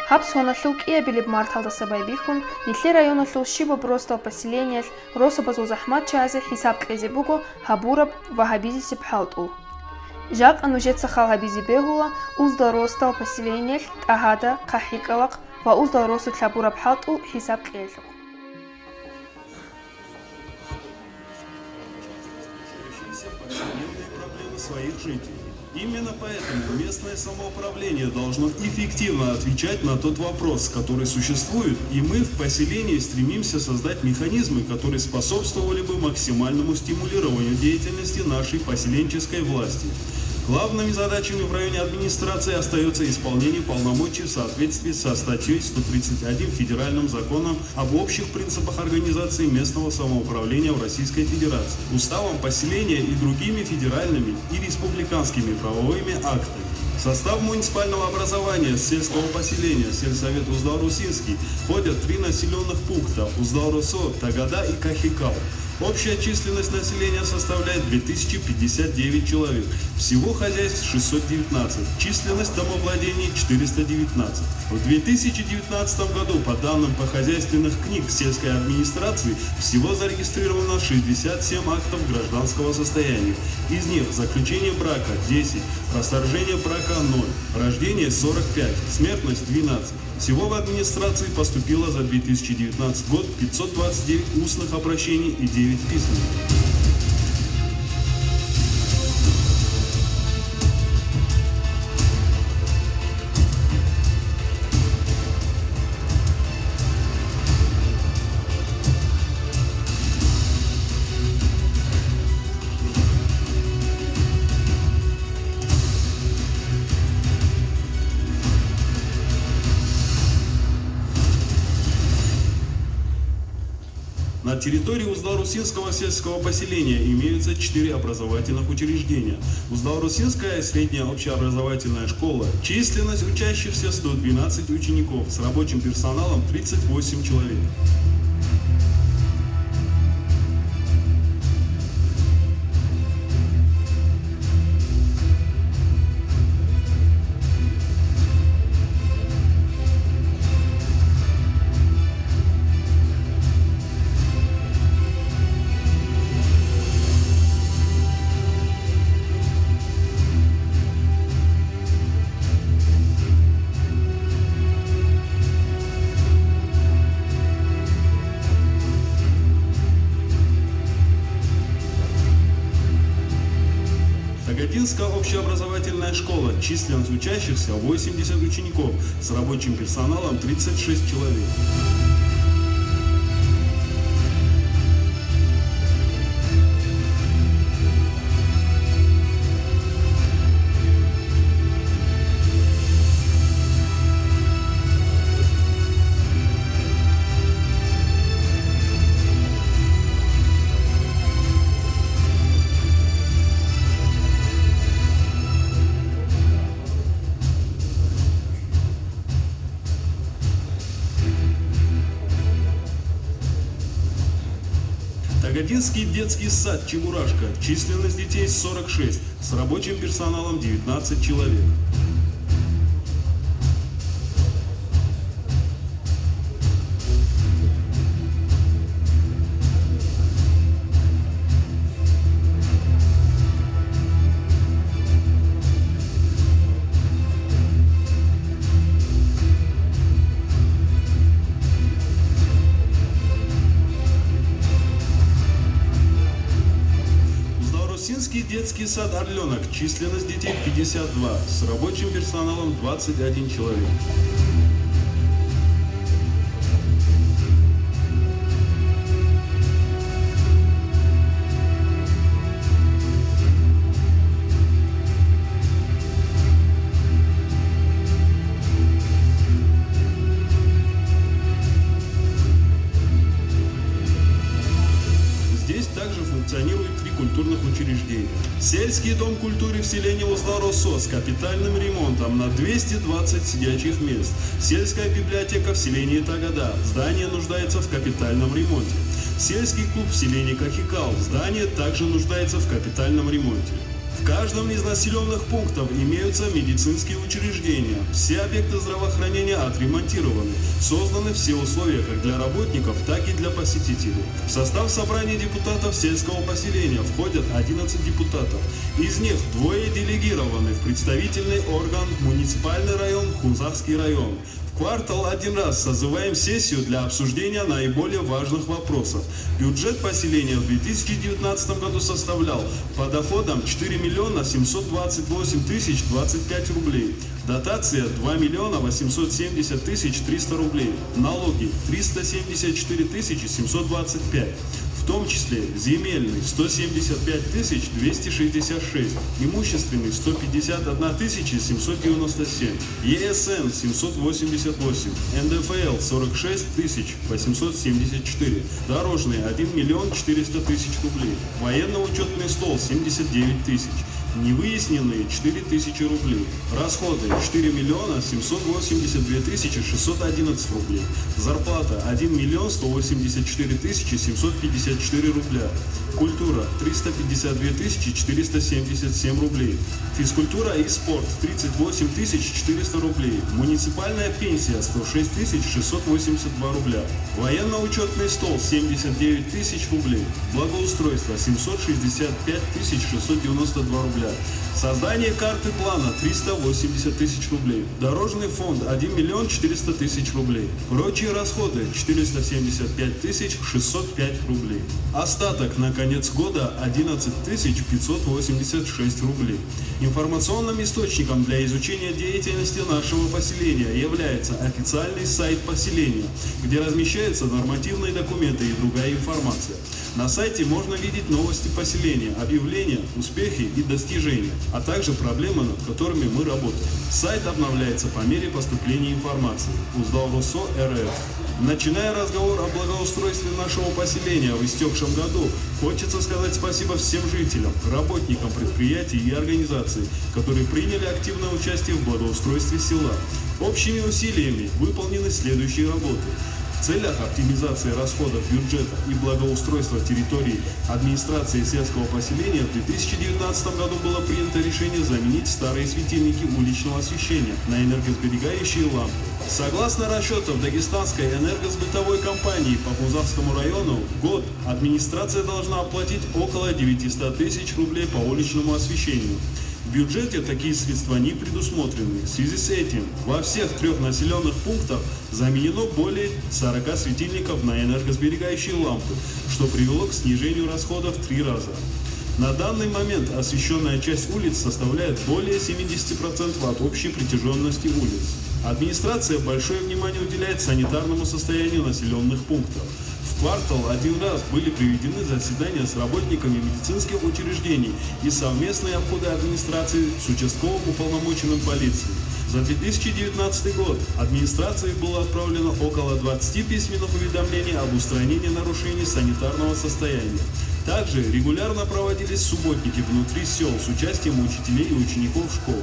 Хабс хоналлуг иабилиб марталда сабайбихун, нилли районаллу шибо просто поселение, рособазу захмат чазе хисаб тлезебуго, хабураб вахабизи сипхалту. Жак анужеца халабизи бегула, уздал ростал поселение, ахада, кахикалак, ва уздал росу тлабураб халту хисаб тлезу. Своих жителей. Именно поэтому местное самоуправление должно эффективно отвечать на тот вопрос, который существует, и мы в поселении стремимся создать механизмы, которые способствовали бы максимальному стимулированию деятельности нашей поселенческой власти. Главными задачами в районе администрации остается исполнение полномочий в соответствии со статьей 131 Федеральным законом об общих принципах организации местного самоуправления в Российской Федерации, уставом поселения и другими федеральными и республиканскими правовыми актами. В состав муниципального образования сельского поселения сельсовет Уздал-Русинский входят 3 населенных пункта – Уздал-Росо, Тагада и Кахикал. Общая численность населения составляет 2059 человек. Всего хозяйств 619. Численность домовладений 419. В 2019 году по данным по хозяйственных книг сельской администрации всего зарегистрировано 67 актов гражданского состояния. Из них заключение брака 10, расторжение брака 0, рождение 45, смертность 12. Всего в администрации поступило за 2019 год 529 устных обращений и 9 письменных. На территории Уздал-Русинского сельского поселения имеются 4 образовательных учреждения. Уздал-Русинская средняя общеобразовательная школа. Численность учащихся 112 учеников, с рабочим персоналом 38 человек. Тагадинская общеобразовательная школа. Численность учащихся 80 учеников, с рабочим персоналом 36 человек. Тагадинский детский сад «Чебурашка». Численность детей 46, с рабочим персоналом 19 человек. Русинский детский сад «Орленок». Численность детей 52, с рабочим персоналом 21 человек. Здесь также функционирует 3 культурных учреждения. Сельский дом культуры в селении Уздал-Росо с капитальным ремонтом на 220 сидячих мест. Сельская библиотека в селении Тагада. Здание нуждается в капитальном ремонте. Сельский клуб в селении Кахикал. Здание также нуждается в капитальном ремонте. В В каждом из населенных пунктов имеются медицинские учреждения. Все объекты здравоохранения отремонтированы. Созданы все условия как для работников, так и для посетителей. В состав собрания депутатов сельского поселения входят 11 депутатов. Из них двое делегированы в представительный орган муниципальный район Хунзахский район. В квартал один раз созываем сессию для обсуждения наиболее важных вопросов. Бюджет поселения в 2019 году составлял по доходам 4 миллиона 728 тысяч 25 рублей. Дотация 2 миллиона 870 тысяч 300 рублей. Налоги 374 тысячи 725. В том числе земельный 175 тысяч 266, имущественный 151 тысяча 797, ЕСН 788, НДФЛ 46 тысяч 874, дорожный 1 миллион 400 тысяч рублей, военно-учетный стол 79 тысяч. Невыясненные 4000 рублей. Расходы 4 миллиона 782 тысячи 611 рублей. Зарплата 1 миллион 184 тысячи 754 рубля. Культура 352 тысячи 477 рублей. Физкультура и спорт 38 тысяч 400 рублей. Муниципальная пенсия 106 тысяч 682 рубля. Военно-учетный стол 79 тысяч рублей. Благоустройство 765 тысяч 692 рубля. Создание карты плана 380 тысяч рублей. Дорожный фонд 1 миллион 400 тысяч рублей. Прочие расходы 475 тысяч 605 рублей. Остаток на конец года 11 тысяч 586 рублей. Информационным источником для изучения деятельности нашего поселения является официальный сайт поселения, где размещаются нормативные документы и другая информация. На сайте можно видеть новости поселения, объявления, успехи и достижения, а также проблемы, над которыми мы работаем. Сайт обновляется по мере поступления информации. Уздал-Руссо РФ. Начиная разговор о благоустройстве нашего поселения в истекшем году, хочется сказать спасибо всем жителям, работникам предприятий и организаций, которые приняли активное участие в благоустройстве села. Общими усилиями выполнены следующие работы. В целях оптимизации расходов бюджета и благоустройства территории администрации сельского поселения в 2019 году было принято решение заменить старые светильники уличного освещения на энергосберегающие лампы. Согласно расчетам Дагестанской энергосбытовой компании по Хунзахскому району, в год администрация должна оплатить около 900 тысяч рублей по уличному освещению. В бюджете такие средства не предусмотрены. В связи с этим во всех 3 населенных пунктах заменено более 40 светильников на энергосберегающие лампы, что привело к снижению расходов в 3 раза. На данный момент освещенная часть улиц составляет более 70% от общей протяженности улиц. Администрация большое внимание уделяет санитарному состоянию населенных пунктов. В квартал один раз были проведены заседания с работниками медицинских учреждений и совместные обходы администрации с участковым уполномоченным полиции. За 2019 год администрации было отправлено около 20 письменных уведомлений об устранении нарушений санитарного состояния. Также регулярно проводились субботники внутри сел с участием учителей и учеников школ.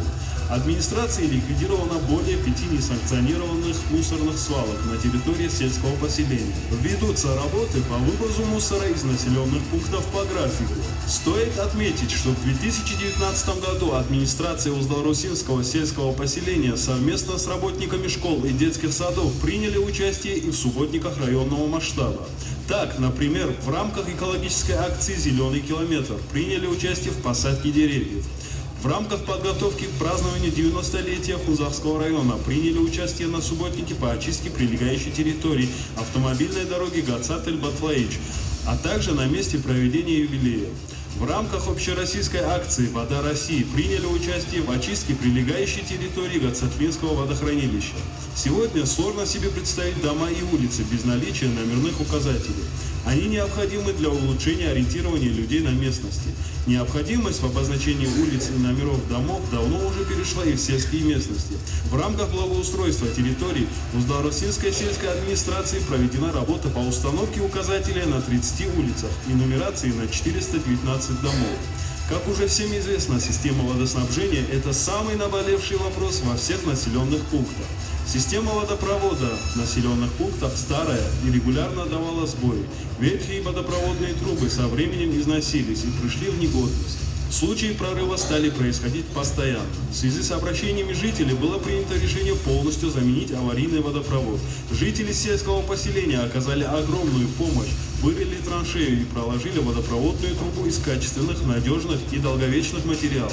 Администрацией ликвидировано более 5 несанкционированных мусорных свалок на территории сельского поселения. Ведутся работы по вывозу мусора из населенных пунктов по графику. Стоит отметить, что в 2019 году администрация Уздал-Русинского сельского поселения совместно с работниками школ и детских садов приняли участие и в субботниках районного масштаба. Так, например, в рамках экологической акции «Зеленый километр» приняли участие в посадке деревьев. В рамках подготовки к празднованию 90-летия Хунзахского района приняли участие на субботнике по очистке прилегающей территории автомобильной дороги Гацат-эль-Батлаич, а также на месте проведения юбилея. В рамках общероссийской акции «Вода России» приняли участие в очистке прилегающей территории Гацатлинского водохранилища. Сегодня сложно себе представить дома и улицы без наличия номерных указателей. Они необходимы для улучшения ориентирования людей на местности. Необходимость в обозначении улиц и номеров домов давно уже перешла и в сельские местности. В рамках благоустройства территорий Уздал-Русинской сельской администрации проведена работа по установке указателей на 30 улицах и нумерации на 419 домов. Как уже всем известно, система водоснабжения – это самый наболевший вопрос во всех населенных пунктах. Система водопровода в населенных пунктах старая и регулярно давала сбои. Ветхие водопроводные трубы со временем износились и пришли в негодность. Случаи прорыва стали происходить постоянно. В связи с обращениями жителей было принято решение полностью заменить аварийный водопровод. Жители сельского поселения оказали огромную помощь, вырыли траншею и проложили водопроводную трубу из качественных, надежных и долговечных материалов.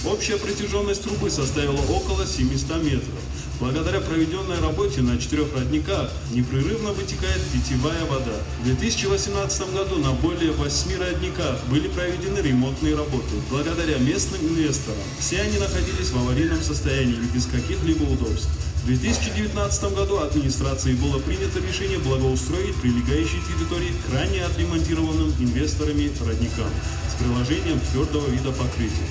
Общая протяженность трубы составила около 700 метров. Благодаря проведенной работе на 4 родниках непрерывно вытекает питьевая вода. В 2018 году на более 8 родниках были проведены ремонтные работы. Благодаря местным инвесторам все они находились в аварийном состоянии и без каких-либо удобств. В 2019 году администрацией было принято решение благоустроить прилегающие территории к ранее отремонтированным инвесторами родникам с приложением твердого вида покрытия.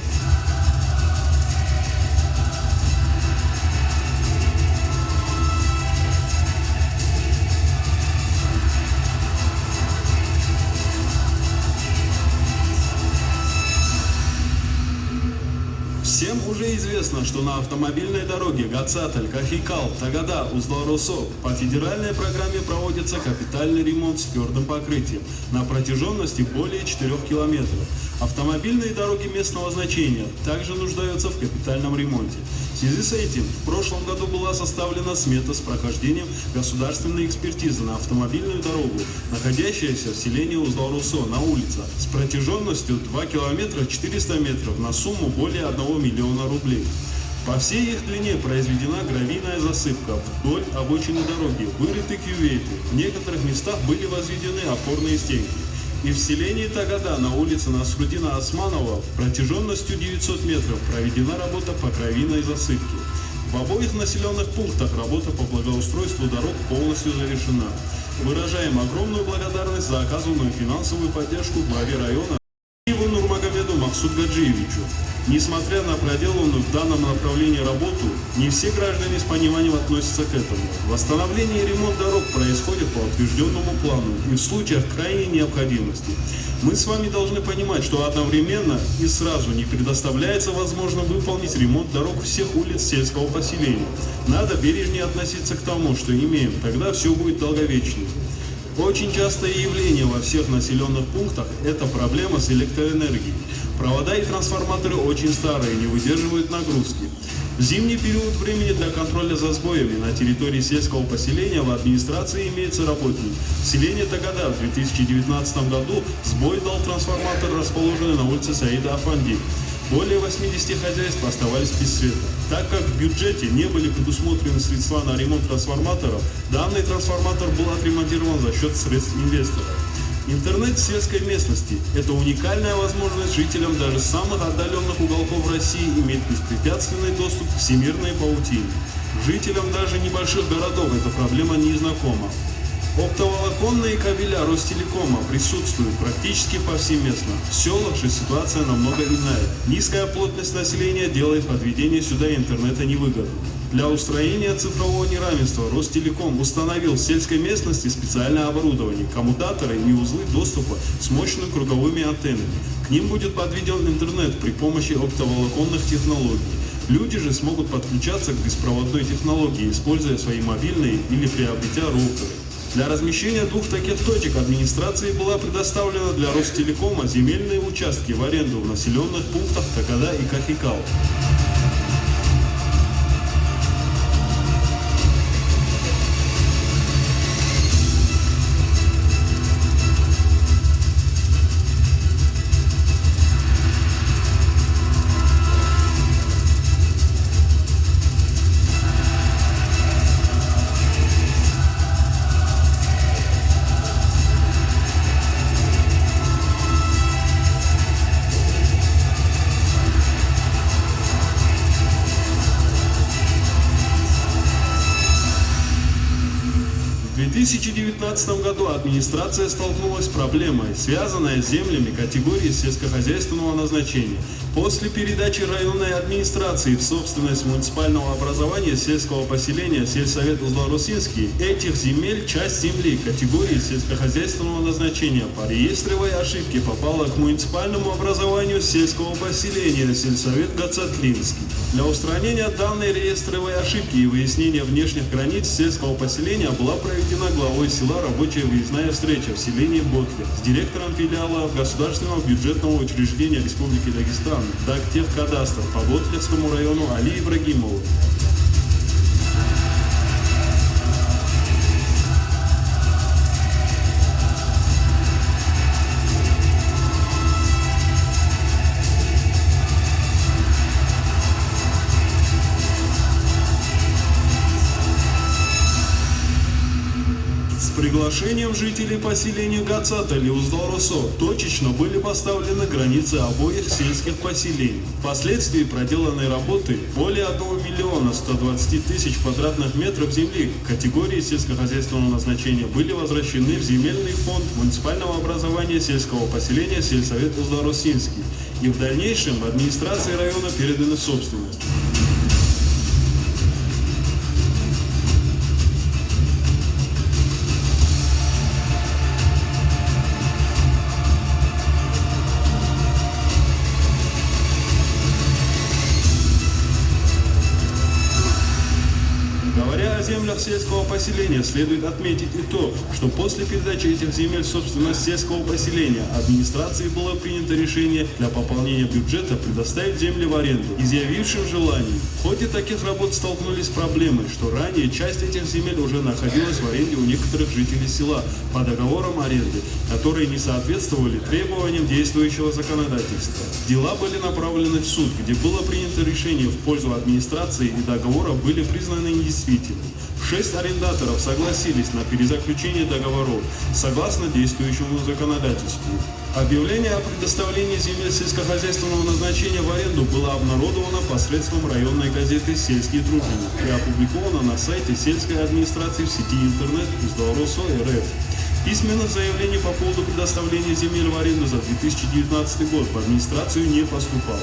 Всем уже известно, что на автомобильной дороге Гацаталь-Кахикал, Тагада, Узларосо по федеральной программе проводится капитальный ремонт с твердым покрытием на протяженности более 4 километров. Автомобильные дороги местного значения также нуждаются в капитальном ремонте. В связи с этим в прошлом году была составлена смета с прохождением государственной экспертизы на автомобильную дорогу, находящуюся в селении Узларосо на улице с протяженностью 2 километра 400 метров на сумму более 1 миллиона рублей. По всей их длине произведена гравийная засыпка вдоль обочины дороги, вырыты кюветы, в некоторых местах были возведены опорные стенки. И в селении Тагада на улице Насрудина Османова протяженностью 900 метров проведена работа по гравийной засыпке. В обоих населенных пунктах работа по благоустройству дорог полностью завершена. Выражаем огромную благодарность за оказанную финансовую поддержку главе района Нурмагомеду Махсудгаджиевичу. Несмотря на проделанную в данном направлении работу, не все граждане с пониманием относятся к этому. Восстановление и ремонт дорог происходит по утвержденному плану и в случаях крайней необходимости. Мы с вами должны понимать, что одновременно и сразу не предоставляется возможно выполнить ремонт дорог всех улиц сельского поселения. Надо бережнее относиться к тому, что имеем, тогда все будет долговечнее. Очень частое явление во всех населенных пунктах – это проблема с электроэнергией. Провода и трансформаторы очень старые, не выдерживают нагрузки. В зимний период времени для контроля за сбоями на территории сельского поселения в администрации имеется работник. В селении Тагада в 2019 году сбой дал трансформатор, расположенный на улице Саида Афанди. Более 80 хозяйств оставались без света. Так как в бюджете не были предусмотрены средства на ремонт трансформаторов, данный трансформатор был отремонтирован за счет средств инвесторов. Интернет в сельской местности – это уникальная возможность жителям даже самых отдаленных уголков России иметь беспрепятственный доступ к всемирной паутине. Жителям даже небольших городов эта проблема не знакома. Оптоволоконные кабеля Ростелекома присутствуют практически повсеместно. В селах же ситуация намного иная. Низкая плотность населения делает подведение сюда интернета невыгодным. Для устранения цифрового неравенства Ростелеком установил в сельской местности специальное оборудование, коммутаторы и узлы доступа с мощными круговыми антеннами. К ним будет подведен интернет при помощи оптоволоконных технологий. Люди же смогут подключаться к беспроводной технологии, используя свои мобильные или приобретя роутеры. Для размещения двух таких точек администрации была предоставлена для Ростелекома земельные участки в аренду в населенных пунктах Тагада и Кахикал. В 2019 году администрация столкнулась с проблемой, связанной с землями категории сельскохозяйственного назначения. После передачи районной администрации в собственность муниципального образования сельского поселения сельсовет Узларосинский, этих земель часть земли категории сельскохозяйственного назначения по реестровой ошибке попала к муниципальному образованию сельского поселения сельсовет Гацатлинский. Для устранения данной реестровой ошибки и выяснения внешних границ сельского поселения была проведена главой села рабочая выездная встреча в селении Ботле с директором филиала Государственного бюджетного учреждения Республики Дагестан Дагтехкадастр по Ботлевскому району Али Ибрагимову. С приглашением жителей поселения Гацатали Уздал-Росо точечно были поставлены границы обоих сельских поселений. Впоследствии проделанной работы более 1 миллиона 120 тысяч квадратных метров земли категории сельскохозяйственного назначения были возвращены в земельный фонд муниципального образования сельского поселения сельсовет Уздал-Росинский и в дальнейшем администрации района переданы в собственность. Говоря о землях сельского поселения, следует отметить и то, что после передачи этих земель в собственность сельского поселения администрацией было принято решение для пополнения бюджета предоставить земли в аренду изъявившим желание. В ходе таких работ столкнулись с проблемой, что ранее часть этих земель уже находилась в аренде у некоторых жителей села по договорам аренды, которые не соответствовали требованиям действующего законодательства. Дела были направлены в суд, где было принято решение в пользу администрации и договора были признаны недействительными. 6 арендаторов согласились на перезаключение договоров согласно действующему законодательству. Объявление о предоставлении земель сельскохозяйственного назначения в аренду было обнародовано посредством районной газеты «Сельские труженики» и опубликовано на сайте сельской администрации в сети интернет Уздал-Росо РФ. Письменных заявлений по поводу предоставления земель в аренду за 2019 год в администрацию не поступало.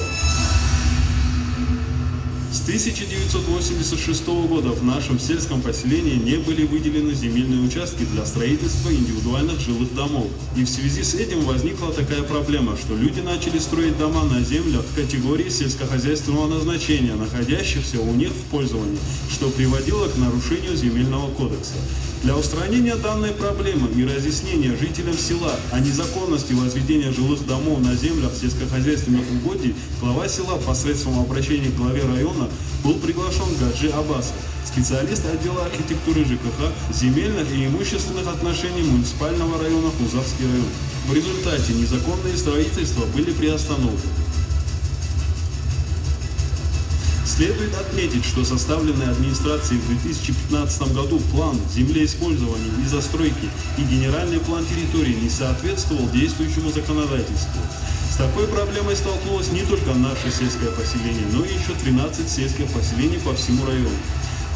С 1986 года в нашем сельском поселении не были выделены земельные участки для строительства индивидуальных жилых домов. И в связи с этим возникла такая проблема, что люди начали строить дома на землях категории сельскохозяйственного назначения, находящихся у них в пользовании, что приводило к нарушению земельного кодекса. Для устранения данной проблемы и разъяснения жителям села о незаконности возведения жилых домов на землях сельскохозяйственных угодий, глава села посредством обращения к главе района был приглашен Гаджи Аббасов, специалист отдела архитектуры ЖКХ, земельных и имущественных отношений муниципального района Хузарский район. В результате незаконные строительства были приостановлены. Следует отметить, что составленный администрацией в 2015 году план землеиспользования и застройки и генеральный план территории не соответствовал действующему законодательству. С такой проблемой столкнулось не только наше сельское поселение, но и еще 13 сельских поселений по всему району.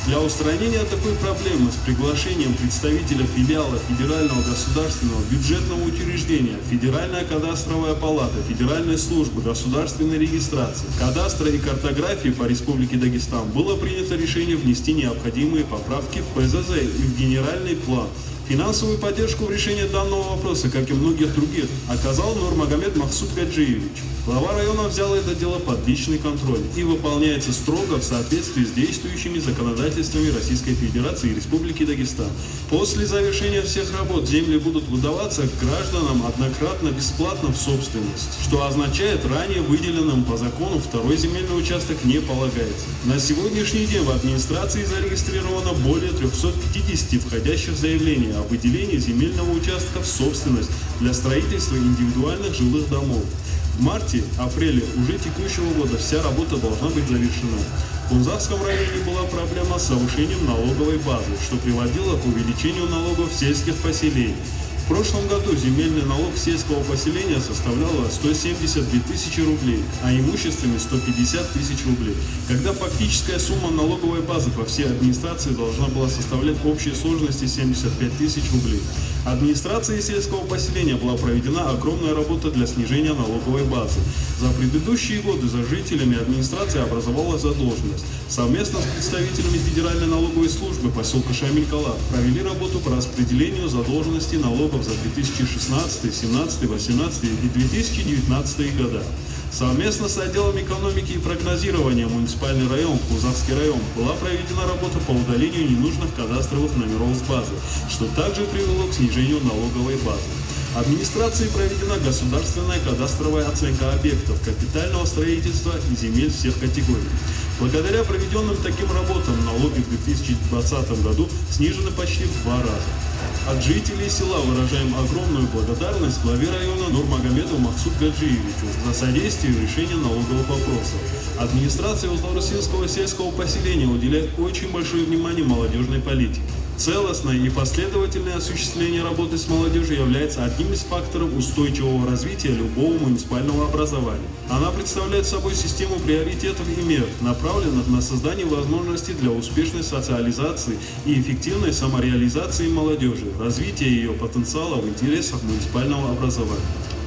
Для устранения такой проблемы с приглашением представителя филиала Федерального государственного бюджетного учреждения, Федеральная кадастровая палата, Федеральной службы государственной регистрации, кадастра и картографии по Республике Дагестан было принято решение внести необходимые поправки в ПЗЗ и в генеральный план. Финансовую поддержку в решении данного вопроса, как и многих других, оказал Нурмагомед Махсуд Гаджиевич. Глава района взял это дело под личный контроль и выполняется строго в соответствии с действующими законодательствами Российской Федерации и Республики Дагестан. После завершения всех работ земли будут выдаваться гражданам однократно бесплатно в собственность, что означает, ранее выделенным по закону второй земельный участок не полагается. На сегодняшний день в администрации зарегистрировано более 350 входящих заявлений о выделении земельного участка в собственность для строительства индивидуальных жилых домов. В марте-апреле уже текущего года вся работа должна быть завершена. В Хунзарском районе была проблема с повышением налоговой базы, что приводило к увеличению налогов сельских поселений. В прошлом году земельный налог сельского поселения составлял 172 тысячи рублей, а имущественный 150 тысяч рублей, когда фактическая сумма налоговой базы по всей администрации должна была составлять в общей сложности 75 тысяч рублей. Администрацией сельского поселения была проведена огромная работа для снижения налоговой базы. За предыдущие годы за жителями администрации образовалась задолженность. Совместно с представителями Федеральной налоговой службы поселка Шамиль-Кала провели работу по распределению задолженности налогов за 2016, 2017, 2018 и 2019 года. Совместно с отделом экономики и прогнозирования муниципальный район, Кузовский район, была проведена работа по удалению ненужных кадастровых номеров с базы, что также привело к снижению налоговой базы. Администрацией проведена государственная кадастровая оценка объектов капитального строительства и земель всех категорий. Благодаря проведенным таким работам налоги в 2020 году снижены почти в 2 раза. От жителей села выражаем огромную благодарность главе района Нурмагомедову Махсуд Гаджиевичу за содействие в решении налоговых вопросов. Администрация Усть-Ларусинского сельского поселения уделяет очень большое внимание молодежной политике. Целостное и последовательное осуществление работы с молодежью является одним из факторов устойчивого развития любого муниципального образования. Она представляет собой систему приоритетов и мер, направленных на создание возможностей для успешной социализации и эффективной самореализации молодежи, развития ее потенциала в интересах муниципального образования.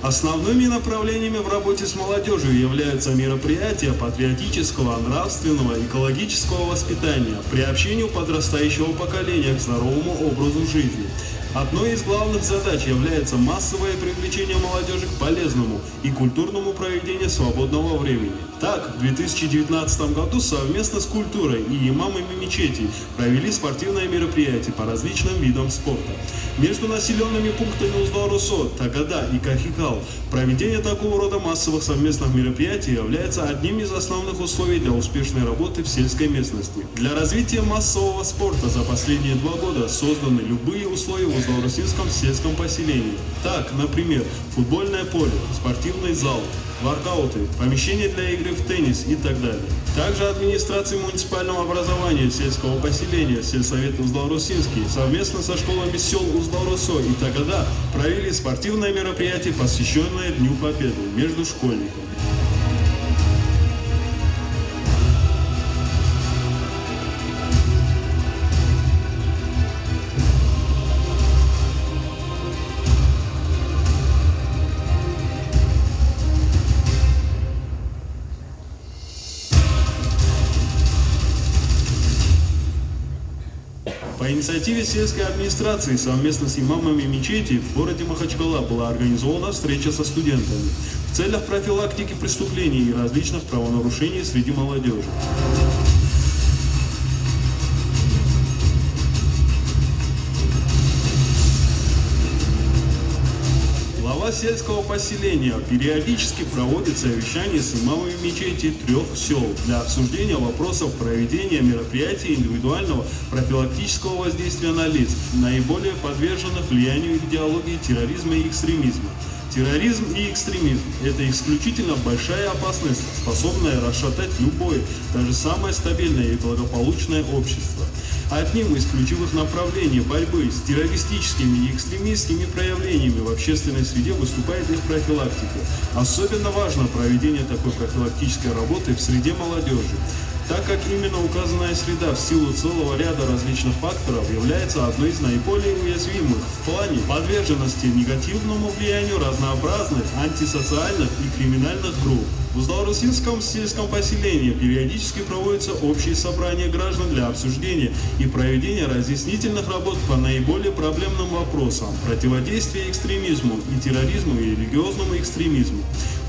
Основными направлениями в работе с молодежью являются мероприятия патриотического, нравственного, экологического воспитания, приобщению подрастающего поколения к здоровому образу жизни. Одной из главных задач является массовое привлечение молодежи к полезному и культурному проведению свободного времени. Так, в 2019 году совместно с культурой и имамами мечетей провели спортивные мероприятия по различным видам спорта. Между населенными пунктами Усть-Ларусо, Тагада и Кахикал проведение такого рода массовых совместных мероприятий является одним из основных условий для успешной работы в сельской местности. Для развития массового спорта за последние 2 года созданы любые условия в Усть-Ларусинском сельском поселении. Так, например, футбольное поле, спортивный зал, воркауты, помещения для игры в теннис и так далее. Также администрация муниципального образования сельского поселения, сельсовет Усть-Ларусинский, совместно со школами сел Усть-Ларусо и Тагада провели спортивное мероприятие, посвященное Дню Победы между школьниками. По инициативе сельской администрации совместно с имамами мечети в городе Махачкала была организована встреча со студентами в целях профилактики преступлений и различных правонарушений среди молодежи. Глава сельского поселения периодически проводит совещания с имамами мечети 3 сел для обсуждения вопросов проведения мероприятий индивидуального профилактического воздействия на лиц, наиболее подверженных влиянию идеологии терроризма и экстремизма. Терроризм и экстремизм – это исключительно большая опасность, способная расшатать любое, даже самое стабильное и благополучное общество. Одним из ключевых направлений борьбы с террористическими и экстремистскими проявлениями в общественной среде выступает их профилактика. Особенно важно проведение такой профилактической работы в среде молодежи, так как именно указанная среда в силу целого ряда различных факторов является одной из наиболее уязвимых в плане подверженности негативному влиянию разнообразных антисоциальных и криминальных групп. В Усть-Ларусинском сельском поселении периодически проводятся общие собрания граждан для обсуждения и проведения разъяснительных работ по наиболее проблемным вопросам противодействия экстремизму и терроризму и религиозному экстремизму.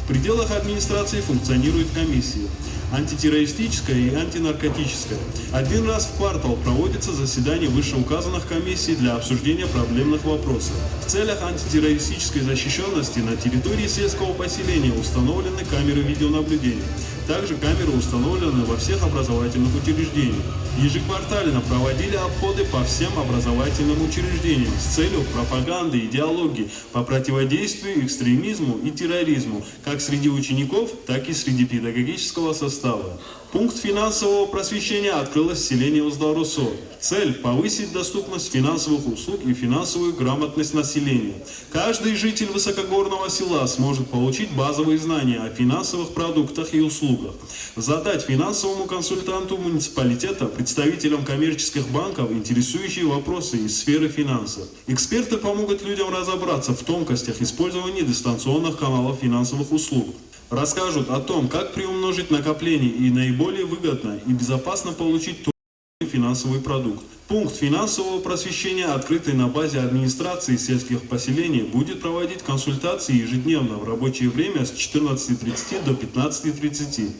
В пределах администрации функционирует комиссия антитеррористическая и антинаркотическая. 1 раз в квартал проводится заседание вышеуказанных комиссий для обсуждения проблемных вопросов. В целях антитеррористической защищенности на территории сельского поселения установлены камеры видеонаблюдения. Также камеры установлены во всех образовательных учреждениях. Ежеквартально проводили обходы по всем образовательным учреждениям с целью пропаганды идеологии по противодействию экстремизму и терроризму как среди учеников, так и среди педагогического состава. Пункт финансового просвещения открылось в селении Усть-Ларусо. Цель – повысить доступность финансовых услуг и финансовую грамотность населения. Каждый житель высокогорного села сможет получить базовые знания о финансовых продуктах и услугах. Задать финансовому консультанту муниципалитета, представителям коммерческих банков, интересующие вопросы из сферы финансов. Эксперты помогут людям разобраться в тонкостях использования дистанционных каналов финансовых услуг. Расскажут о том, как приумножить накопление и наиболее выгодно и безопасно получить финансовый продукт. Пункт финансового просвещения, открытый на базе администрации сельских поселений, будет проводить консультации ежедневно в рабочее время с 14:30 до 15:30.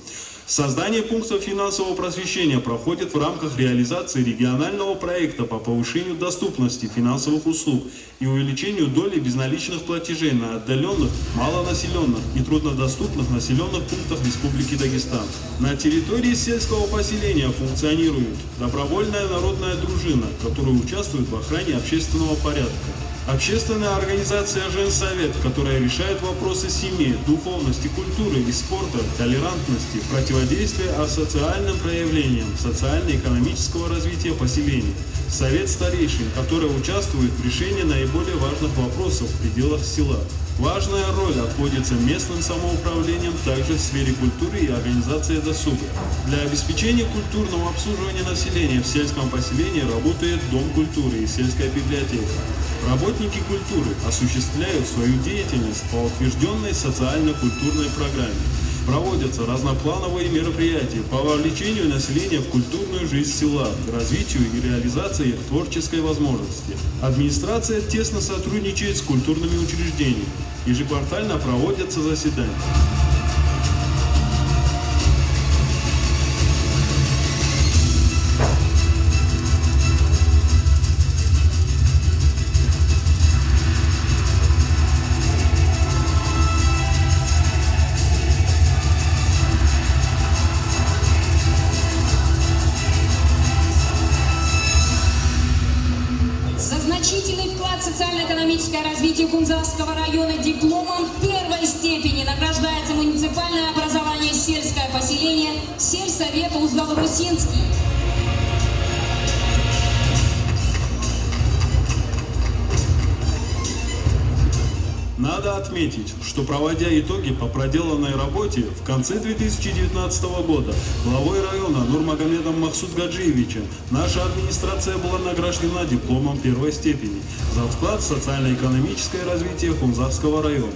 Создание пунктов финансового просвещения проходит в рамках реализации регионального проекта по повышению доступности финансовых услуг и увеличению доли безналичных платежей на отдаленных, малонаселенных и труднодоступных населенных пунктах Республики Дагестан. На территории сельского поселения функционирует добровольная народная дружина, которая участвует в охране общественного порядка. Общественная организация «Женсовет», которая решает вопросы семьи, духовности, культуры и спорта, толерантности, противодействия асоциальным проявлениям социально-экономического развития поселений. Совет старейшин, который участвует в решении наиболее важных вопросов в пределах села. Важная роль отводится местным самоуправлением также в сфере культуры и организации досуга. Для обеспечения культурного обслуживания населения в сельском поселении работает Дом культуры и сельская библиотека. Работники культуры осуществляют свою деятельность по утвержденной социально-культурной программе. Проводятся разноплановые мероприятия по вовлечению населения в культурную жизнь села, развитию и реализации их творческой возможности. Администрация тесно сотрудничает с культурными учреждениями. Ежеквартально проводятся заседания. Значительный вклад в социально-экономическое развитие Кунзавского района дипломом первой степени награждается муниципальное образование «Сельское поселение» сельсовета Уздал-Русинский. Надо отметить, что проводя итоги по проделанной работе, в конце 2019 года главой района Нурмагомедом Махсудгаджиевичем наша администрация была награждена дипломом первой степени за вклад в социально-экономическое развитие Кунзавского района.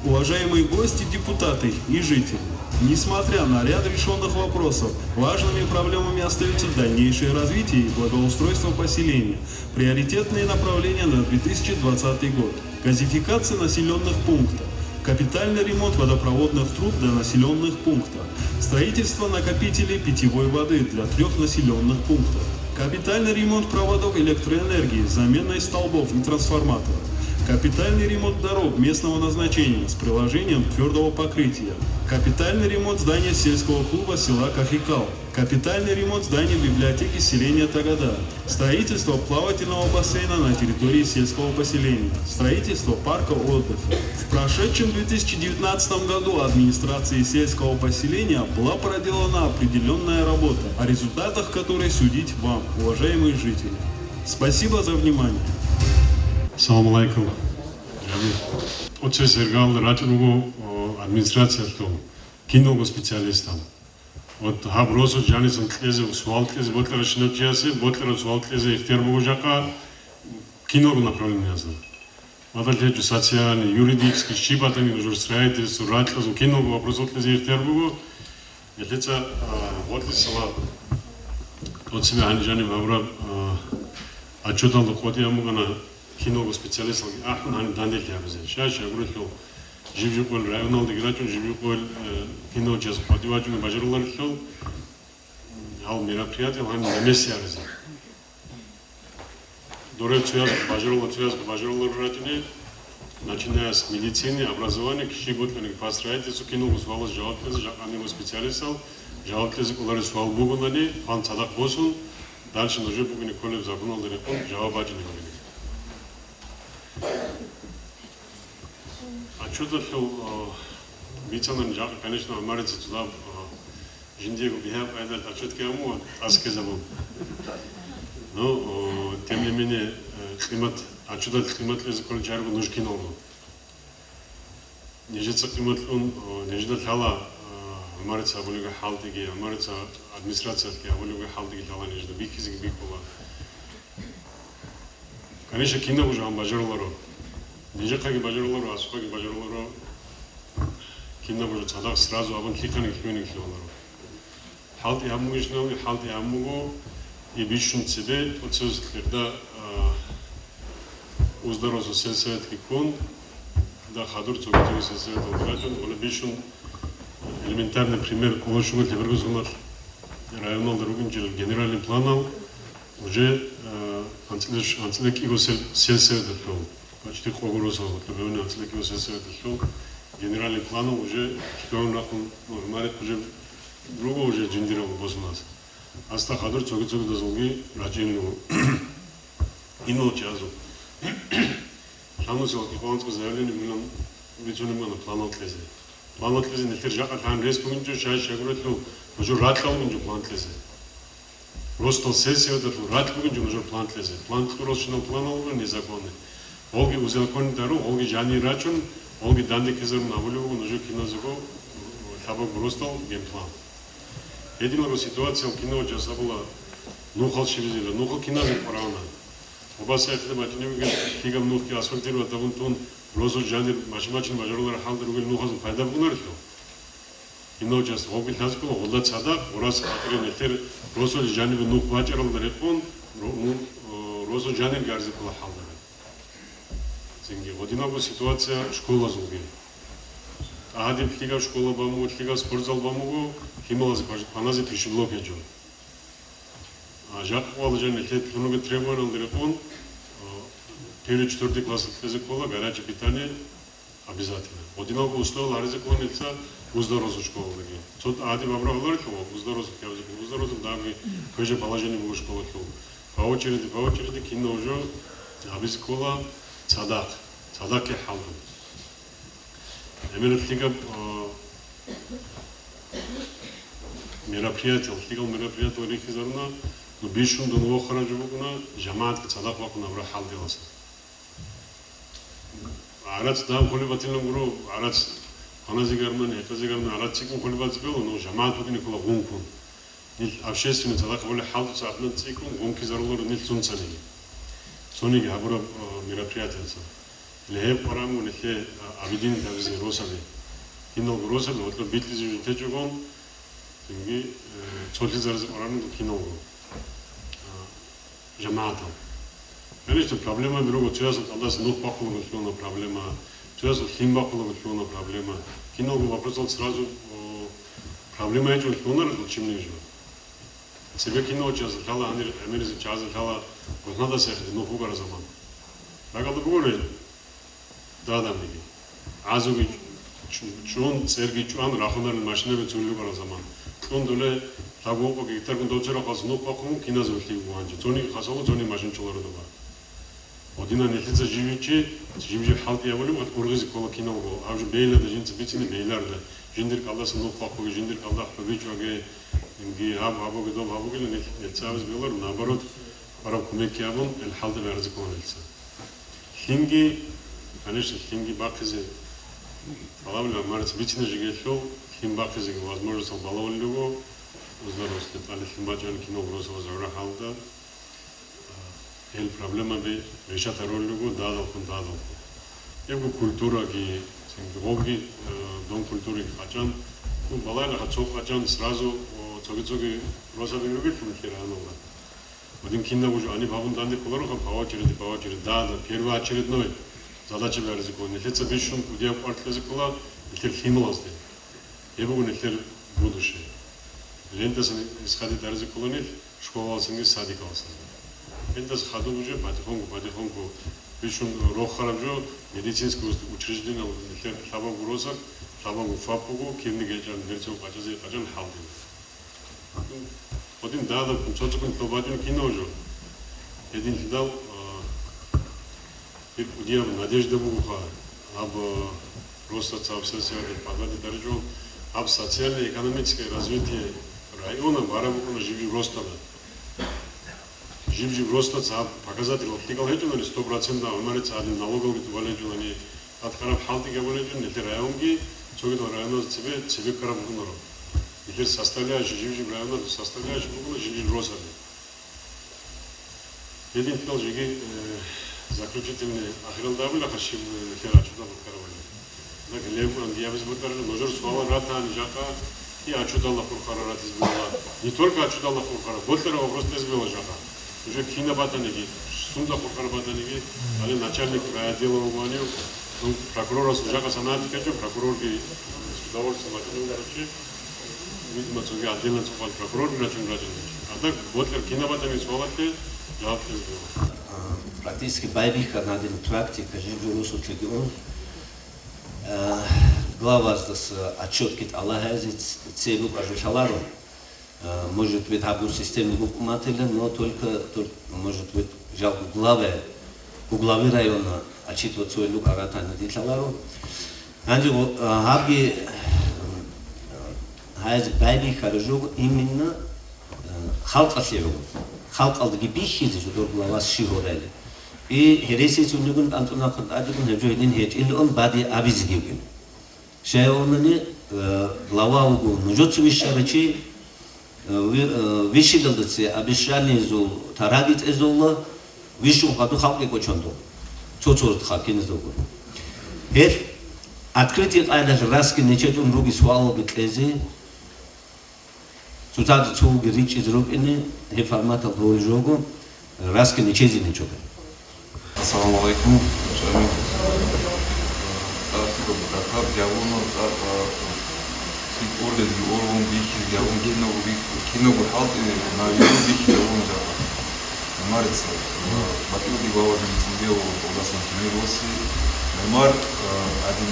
Уважаемые гости, депутаты и жители, несмотря на ряд решенных вопросов, важными проблемами остаются дальнейшее развитие и благоустройство поселения. Приоритетные направления на 2020 год. Газификация населенных пунктов, капитальный ремонт водопроводных труб для населенных пунктов, строительство накопителей питьевой воды для 3 населенных пунктов, капитальный ремонт проводов электроэнергии с заменой столбов и трансформаторов, капитальный ремонт дорог местного назначения с приложением твердого покрытия, капитальный ремонт здания сельского клуба села Кахикал, капитальный ремонт здания библиотеки селения Тагада, строительство плавательного бассейна на территории сельского поселения, строительство парка отдыха. В прошедшем 2019 году администрацией сельского поселения была проделана определенная работа, о результатах которой судить вам, уважаемые жители. Спасибо за внимание. Салам алейкум. Отче Сергал, ратугу администрацията, киного специалистам. От хабросо Джанисон Клезе, суал Клезе, ботлера шиночиясы, ботлера суал Клезе, ихтербугу жака, киного направления знам. Мадалте социальный, юридический, щипатами, уже строительство, ратлазу, киного вопросов Клезе, ихтербугу. Елица, вот ли сала, от себя Ханджани Вавра, отчетал доходя мугана, киного специалиста, ахнан Даниль Ябзе, шаша, грухил. Живьюкол районал деграчун живьюкол кино час подивачун бажарлар хил ал мероприятие хан намесиарез дорет связ бажарлар рачуне начиная с медицины образования кишибутленик построительство кино узвалось жалобтез жаканего специалистов жалобтез улары суал бугунани хан садак босун дальше уже бугуни колев законал дерекон жавабачын Отчет Вицанан Жак, конечно, Марится туда Жиндегу Бихаб, этот отчет Кему, Аске забыл. Но, тем не менее, отчет климат лезакол Джаргу Нужкинову. Нежится климат, он нежда Хала, Марится Абулюга Халдиги, Марится администрация Абулюга Халдиги Хала нежда Бихизик Бихова. Конечно, кино уже амбажерлару. Нижакаги бажарлару, асукаги бажарлару, кино уже цадак сразу абон кликани клюни клюнару. Халти аммугишнали, халти аммугу, и вишун себе отсюда когда уздоровился сельсовет кон, да хадур цогцоги сельсовет отгражен, он вишун элементарный пример колошугат левергузунар районал другим генеральным планом уже анцелек его сельсовет отгал, почти хогоросал, левёвне анцелек его сельсовет отгал, генеральным планом уже что он нахуй марет уже другого уже джиндирал босунас. Аста хадур цогцоги дозолги радженлу ино чазу. Шанусел кихванцко заявление милан вичунемана планотлезе. Планотлезе нехер жака хан республикинчу шай шагуретлу уже ратлалгинчу плантлезе. Просто сессия это ратлалгинчу уже плантлезе. Плантлуросшинал планалгу незаконный. Олги узаконный дару, олги жани рачун, олги данди кезерун навулюгу уже кинозаго табак бростал геймплан. Единого ситуация кино жасабула нухал шивизила, нухал кинозак парауна. Обаса ехте мачинеге хигам нухки асфальтирова тавунтун розо жанир машимачин мажорлар халдыругел нухазын пайда бугунарытлу. Кино жас огил тазкула олда цадак, орас катырен ехтер розо жаниве нух бачаралдар епон, розо жанир гарзикула халдыры. Зенги, одинаковая ситуация школа зулги. Ахадим хигав школа баму, хигав спортзал бамугу, хималази панази пишиблок еджу. Жак положение лет много требовал директор, первый четвертый класс языкового горячее питание обязательно. Одинаково условия языкового лица уздоровую школу лги. Тот ади выбрал лорку, уздоровую язык, уздоровую даме, кое положение в школе лги. По очереди кино уже обязательно цадак и халду. Именно тига мероприятие рихизарна. Но бишун до нового хараджувугуна жамаат ке цадак вакуна бра хал деласа. Арац дам холи батилам гуру арац ханази гарман этази гарман арац цикун холи батбел но жамаат вакуни кола гункун. Нил общественный цадак холи хал цапнан цикун гунки зарулор нил сунцани. Сониги хабура мероприятие са. Лехе параму нехе абидин тавизи росаби. Кино росаби отло битлизи течугон тинги цолизарзи параму кино. Жамаатом. Конечно, проблема друга. Чувствую, когда с ног пахло на проблема. Чувствую, хим пахло на проблема. Кино вопрос сразу проблема это вот он раз чем не живет. Себе кино час хала американцы час хала вот надо сесть, но хуга разуман. Так это говорит. Да миги. Азуги чун Сергей чун рахонар машина бе чулу разуман. Он доле 타고 기타군 도처럼 가서 놓고 기나서 키고 앉아. 저니 가서 저니 마신 쪽으로 봐. 어디나 내에서 집이 할때 해보면 거기서 콜라 키나고 아주 매일도 진짜 비치는 매일larda 진들 kaldas 놓고 진들 kaldas 비주하게 인기 하고도 하고는 내차스 별로 나버릇 바로 구매기하면 할때 버지 거는서. 힘기 конечно 힘기 바크제 바람을 말해서 비치는 지게쇼 힘 바크제 возможность баловлюго уздоровстве, але химбаджан кино грозово завра халда, ел проблема бе решата ролюго дадал. Его культура ги, сингоги дом культуры хачан, балайна хачок хачан сразу 저기 로사비 любит функционально. Один кино уже они бабун дан데 колоруха по очереди да первоочередной задача верзикон. Нехеца бишун кудия партизикула, нехер химлазды. Его нехер будущее. Лентас исходит дерзы колонит, школа синги садик алсан. Лентас хаду уже батихонку бишун рохарамжо медицинское учреждение нехер табак грозак, табак фапугу, кирни геджан верцов бачазе бачан халди. Один дада 저쪽은 또 봐준 киножо. Един фидал удия надежда буха, об роста социальной погоды дорожу, об социально-экономическое развитие района барабукуна живи роста. Живи роста ца показатель оптикал 해주는 100% 얼마나 один налоговый туалет주는 от хараб халти говор해주는 이 район기 저기도 район에서 집에 карабуку나로. Теперь составляющие живи района составляющие бугуна живи роста. Един фидал жиги заключительный ахиралдавля хашим херачуда подкарвали. Так леван диабез бутарны ножор свала ратан жака и Ачудалла Фурхара Ратизбила. Не только Ачудалла Фурхара, Ботлера вопрос Тезбила Жаха. Уже Кина Батаниги, Сунда Фурхара Батаниги, але начальник отдела угонил, прокурора Жака Санати Качо, прокурор с удовольствием начал короче, видимо, цуги отдельно цуфал прокурор начал граждан. А так Ботлер Кина Батаниги свалатке, Жака Тезбила. Практически байбиха на один практика живу регион. Глава с отчеткит Аллахази целью пожалуйста. Может быть, хабур системный документатель, но только может быть жалко главы района отчитывать свой люк аратана диталару. Анджело хаби хаз байбиха режу именно халк асеву. Халк алды бихи зидор глава шихорели. И хересит унюгун антона хададун хеджоидин хедж или он бади авизгивин. Шеонани глава угу нужоцу вишарачи вишилдце абишанизу тарагит эзолла вишу хаду халки кочондо. Цоцоз хакинзогу. Хер открытие айдаш раски нечетун руги свало битлези. Сутад цуги ричи зрукини хе формата болжогу раски нечези нечока. Assalamu alaikum. Taraf javunu orada bir orgun bir javun kino bu halt na yolu bir javun java. Marca. Bakıyor bir bavarın içinde o odasına kimirosi. Mar один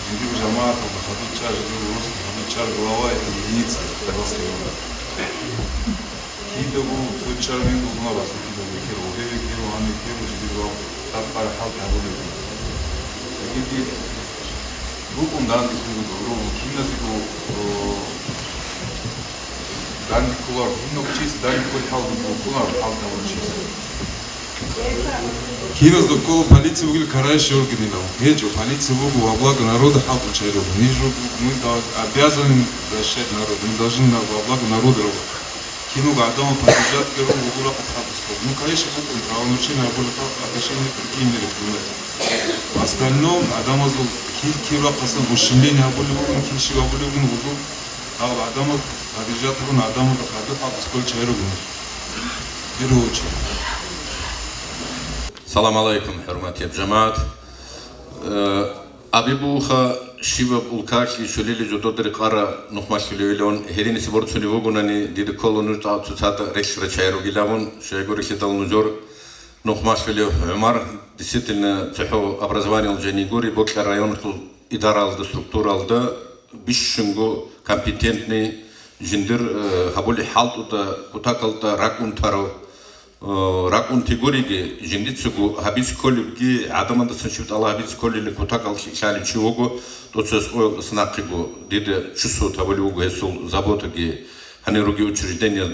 жили в жамаат, он ходил чар, жили в рост, ходил чар глава это единица Казахской области. Кидову свой чар минус глава, кидову киру, веви киру, ами киру, жили глава. Тапар халк хавулю. Такие группам данных группам кинозику данных кулар, кино учиться данных кулар кулар халк хавулю. Киноз до кола полиция выгли карающий органинал. Геджо полиция выгли во благо народа халк чайру. Мы обязаны защищать народ, мы должны во благо народа работать. Кино гадам поддержать герой угула подхабусков. Ну, конечно, это правонарушение было отношение к другим мирам. В остальном, адамазу кира пасан ущемление были угун, кишива были угун угун. А адамаз поддержать угун, адамаз подхабусков чайру гун. Первую очередь. Салам алейкум, хурмати джамаат. Абибуха Шива Улкаши шулили жододри қара нухмашулион херини сиборцуни вогунани диди колону цуцата решра чайру гилавон шайгури хитал нужор нухмашулио Умар действительно цехо образование Алжанигури Бокля район идаралды структуралды бишшунгу компетентный жиндир хабули халтуда кутакалда ракун таро ракун тигуриги жиндицугу хабис колибги адаманда сочут ала хабис колили кутакал шали чуогу тоцес ойл снакигу диде чусу табулюгу эсул заботаги ханеруги учреждения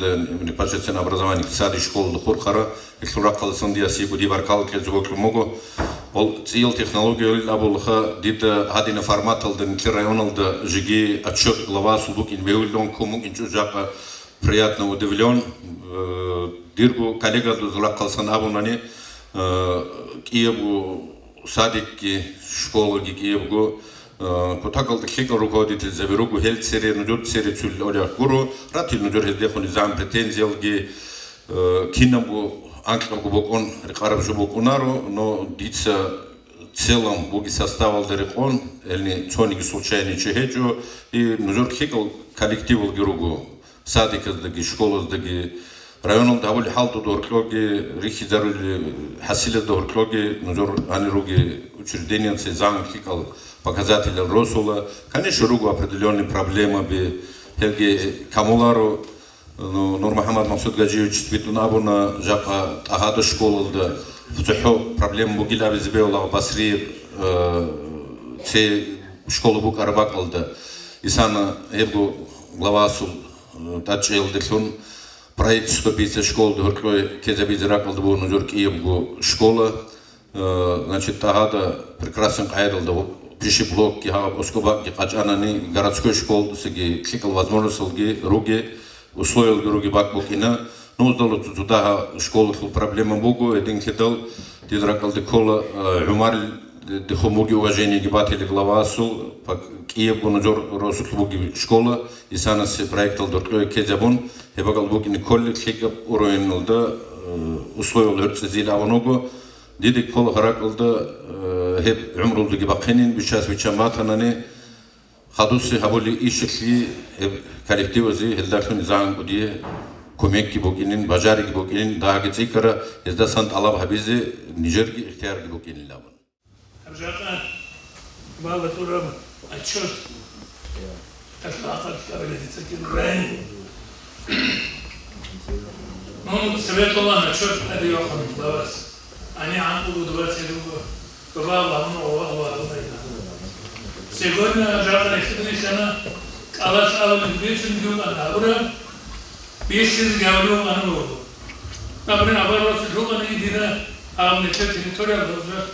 непосредственно образование сады школы хурхара ихтуракал сандия сигу дибаркал кезугу могу ол цил технология лабулха диде хадина форматалдын районалда жиги отчет глава субук инвеулдон кому инчужака приятно удивлен. Диргу коллега дузлак калсан абунани Киеву садики школы Киеву кутакалды хикал руководитель заберугу хельцери нудюрт сери цюль оляк гуру ратил нудюр хездеху низам претензиялги кинамгу анкламгу бокон рекараб жубокунару но дица целом буги составал дерекон эльни цониги случайный чехеджу и нудюрт хикал коллективул гиругу садиказдagi школаздagi районал давали халту дорклоги рихи зарули хасиле дорклоги нужор анируги учреждения цезан хикал показатели росула конечно ругу определенные проблемы би хелги камулару Нур Мухаммад Максуд Гаджиевич Светунабуна жака ахада школалда футухо проблем бугила безбеула басри це школу бук арбакалда исана евгу главасул тачел дехун проект 150 школ доркой кезабизракалды бу нужор Киевгу школа значит тагада прекрасен кайдалда пиши блок ки оскоба ки качанани городской школ сги кликал возможности руги условия други бакбукина но сдало туда школы проблема бугу один хитал дидракалды кола Умар духовное уважение гибатели главасу, Киев гоножор Росутлуги школа, и санас проектал дорогой кезабун, и багал бугин коллег хикап уровень условия лёрцезил аваногу, дидик кол харакалда хеп умрулду гибакенин бишас вичаматанани, хадусы хабули ишекли коллективази хелдахун зан будие көмек гибогинин, бажари гибогинин, даги цикара, изда сант алаб хабизи нижерги ихтияр гибогинин лаван. Абжака баба турам отчет как говорится килограмм. Ну советовал отчет Ариохан Лавас. Они анкулу 22 баба много. Сегодня Абжака экспедиция Алаш Алам Бешин Юга Абра Бешин Гавру Ану. Абра Абра Сухана Идина Алам территория Абжака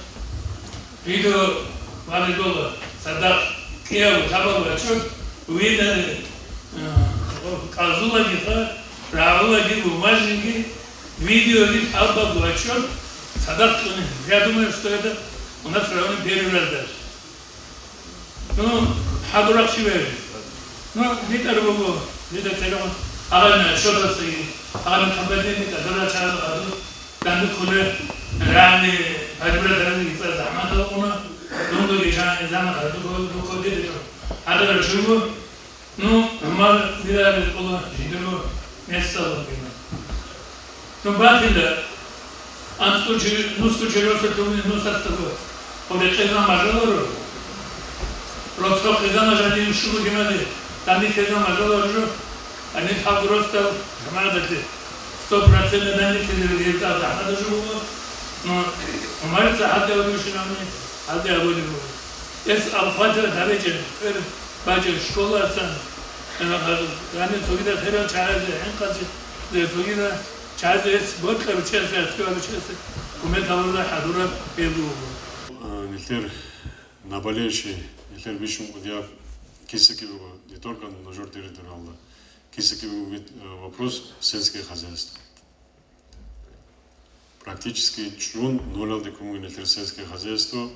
Видео валидола садак Киев табал отчет видно казулагиха равулаги бумажники видео лишь албабу отчет садак. Я думаю, что это у нас в районе первый раз даже. Ну, хадурак шивер. Ну, не тарбого, не тарбого. Агана отчетасы, агана компетентный, который чарал аду, данный куле раны, адбратаны ипа замата уна. Думаю, что замат аду кодит. Аду чего? Ну, мал дилар было жидро место логина. Ну, батилда. Анскучи, ну скучилось это у меня, ну состава. Обещано мажору. Просто когда жадин шубу гимали, там не когда мажору, они хабростал, гамадати. 100% они результат, а надо же было. Но умарится, а ты обещанный, а ты обещанный. Если алфатер даречен, бачен школа асан, они тогда терял чазе, энкази, тогда чазе вот короче, короче, комментарий хадура педу. Нельтер наболевший, нельтер бишум кудя кисекивого, не только на жор территориалда. Кисекивый вопрос сельское хозяйство. Практически чун нулял декуму нельтер сельское хозяйство.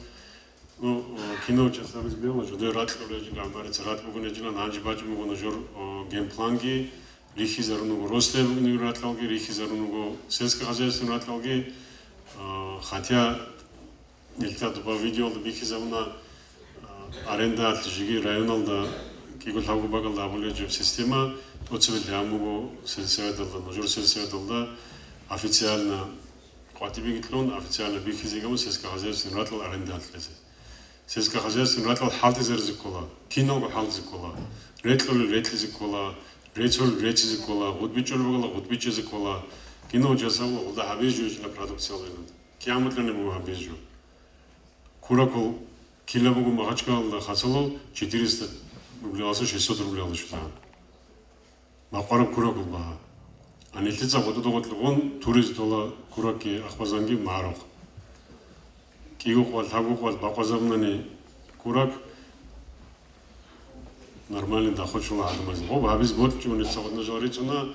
Ну, кино часто разбило, что до рад колледжина, говорится, рад бугунеджина, нанджи бачу бугуна жор геймпланги, рихи заруну росте бугуни ратлалги, рихи заруну сельское хозяйство ратлалги, хотя нельзя добавить видео, да бихи замна аренда отлежиги районалда, кигул хавгу багалда абуледжев система, оцевели амуго сельсоветалда, ножор сельсоветалда официально хватибигитлон, официально бихи зигаму сельское хозяйство ратлал аренда отлезе. Сельское хозяйство ратлал халты зерзикола, киного халты зикола, ретлоли ретли зикола, речол речи зикола, гудбичол багала гудбиче зикола, кино жасавла улда хабежу на продукция лена. Киаматлане му хабежу. Куракол килобогу махачкалда хасало 400 рублей, 600 рублей алышта. Мақарам куракол баха. Анилтица гододоготлгон турист тола кураки ахбазанги марох. Кигохвал тагохвал бақазамнани курак нормально дохочула адамаз. Хоб хабиз бот чуни савадна жарицуна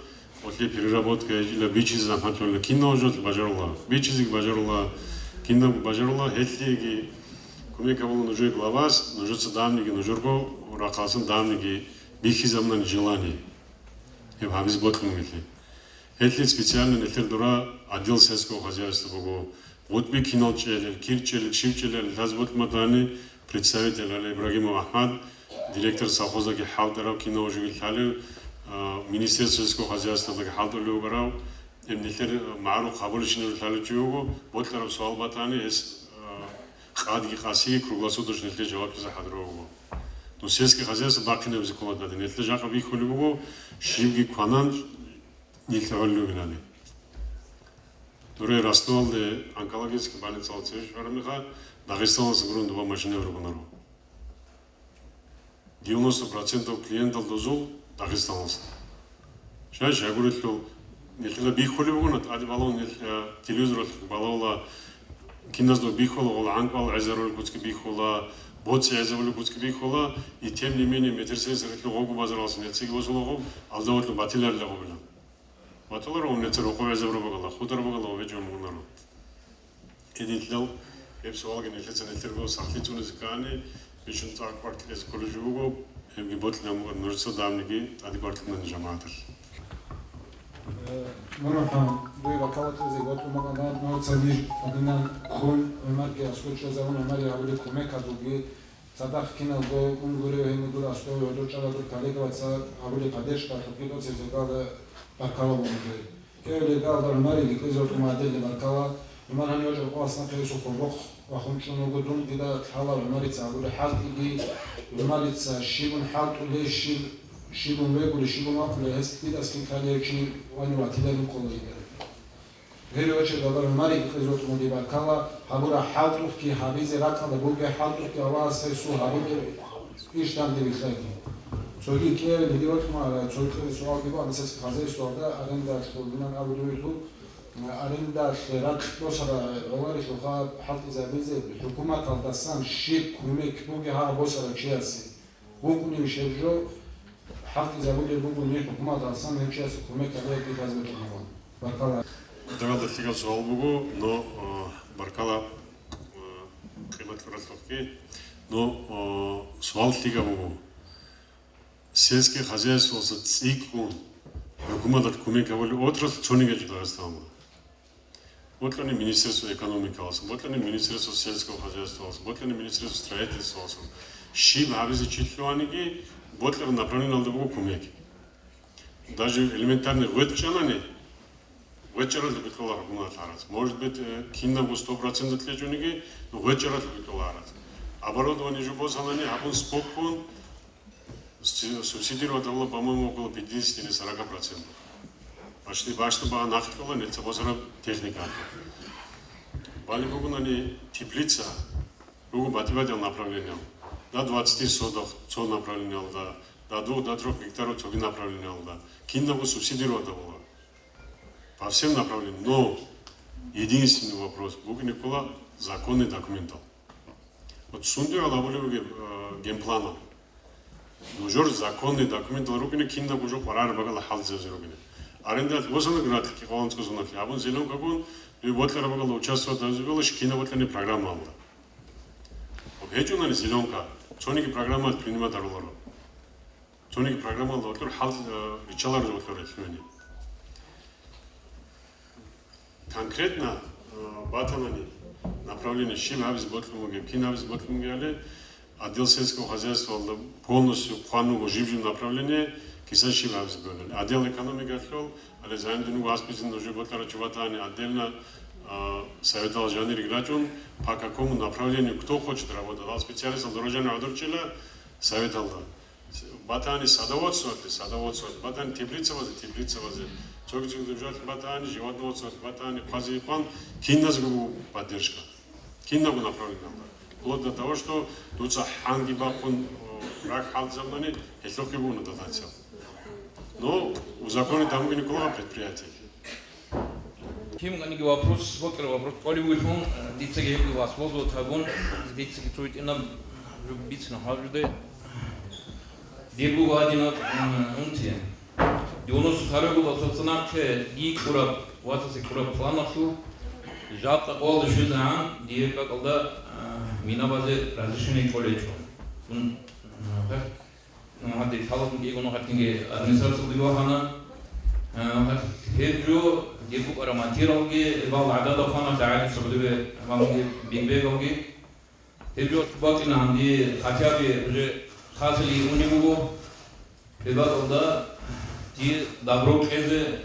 отле переработка ила бичиз замхатлна кино жот бажарла. Бичизик бажарла, кино бажарла хетлиги коммуникабл нужен главас, нужен дамники, нужерго ракасын дамники бихи замнани желание. Я хабиз бот кумити. Хетли специально нетер отдел сельского хозяйства богу. Вот би кинолчелер, кирчелер, шивчелер, лазбот матани, представитель Ибрагимов Ахмад, директор совхоза ки халдарав кино жигилхали, министерство сельского хозяйства ки халдарлю гарав, нетер мару хабулишнер хали чуго, вот тарав суал батани эс хадги хаси круглосуточный нетер жаваб за хадрового. Но сельское хозяйство баки не взяковать надо, нетер жака би холибого, шивги кванан нетер гнали. Дурей Ростовалде онкологический больница алчеш бармиха Дагестанс грунтова машина врагунару. 90% клиентов дозул Дагестанс. Сейчас я говорю, что нельзя бихоли вогнат, а баллон телевизор баллола киноздо бихола, ола анквал азерол куцки бихола, боци азерол куцки бихола, и тем не менее метрсез рекламу базарался не цигл злогом, алдават батилар лягобля. Баталар он не церковь азерол багала, хутор багала овечон мунару. Единтел Sualgen elitsen eltergo saxlitsunes gani bishun tsar kvartles kollejugo emgi botlnam nurso damnigi adekvartlan jamaatl. Monatan duyga kavateze gotumadan notsani adinan khul marke askocha zavon mali abule komekadugi sadakh kinal go ungure hemudura sto yodo chalago talegatsa abule kadeshka tokito zegal bakala bonge kele galda mari kizot madel bakala imana yojo qasna keso korokh وخمسون قدوم كده تحاول المريض أقول حالت اللي المريض شيبون حالت اللي شيبون ويقول شيبون أقول هست كده أسكن كله شيء وانو عتيله نقوله غير وجه دار المريض كذوت مودي بالكلا هبورا حالت كي حبيز راتنا بقول حالت كي الله سيسو هبور إيش تام دي بخير شوكي كي الفيديوهات ما شوكي سؤال كده أنا سأس خازي سؤال ده أرندا شغلنا أبو دويتو أرندا شراك بوسرا أولي شوخا حالت زابيزة الحكومة تلتصان شيب كوميك بوجي ها بوسرا كياسي بوكوني مشجو حالت زابيزة بوكوني الحكومة تلتصان كياسي كوميك عليه بيتازم الحكومة بركلا Дагал да тига суал бугу, но баркала климат вратовки, но суал тига бугу. Сельское хозяйство за циклу документат комикавали отрасль чонигеч Дагестана. Вот ли Министерство экономики, вот ли Министерство сельского хозяйства, вот ли Министерство строительства, шиб авизи читлюаники, вот ли направлено на другую комики. Даже элементарные вытчананы. Вечером любителя аргументарат. Может быть, кино 100% лечуники, но вечером любителя арат. Оборудование жубосанани, абон спокон, субсидировало, по-моему, около 50 или 40%. Почти башня нахикала, не цепозара техника. Балибугунани теплица, ругу бативадел направление. Да 20 соток, цо направление, да 2-3 гектаров цоги направление, да. Кино субсидировало. По всем направлениям, но единственный вопрос, Бугникула законный документал. Вот сунду алабулюги геймплана, но жор законный документал ругини кинна бужо парар багала халзез ругини. Аренда лосана град ки холандско зонах, абон зелен кагун, и вотлера багала участвовать даже шкина вотлерни программа алда. Обхечунани зеленка, чоники программа принимать даруларо. Чоники программа алда вотлер халз ричалар вотлер эхмени. Конкретно Батанани направление Шимавис Ботлумуги, Кинавис Ботлумуги, отдел сельского хозяйства полностью плану живым направление, киса Шимавис Ботлумуги. Отдел экономики отвел, але заимдену аспектен уже Ботлара Чуватани отдельно советовал Жанир Играчун, по какому направлению кто хочет работать. А специалист Дорожана Адурчила советовал. Батани садоводство, Батани теплица возе. Чогичек держать Батани, животноводство Батани, Пазихан, кинназгу поддержка. Киннагу направление. Вплоть до того, что тут ханги бакун рак халзамани, хелоки буна дотация. Но в законе там никакого предприятия. Ким ганги вопрос, вот вопрос. Коли выйдем, дитяги вас воздух табун, дитяги чуть инам любить на халюде. Дебу гадина унти. 92 года, собственно, и кура, вот это кура планов, жабта колы жудан, диека колда минабазе разрешение колледжу. Хати халатун ки гоно хатинге администрация дивахана, хеджу дебу ароматировки, бал адада хана таали собдеве вамги бигбеговги, хеджу бакина анди хатяби уже хасили унимуго, бебалда ди добро кезе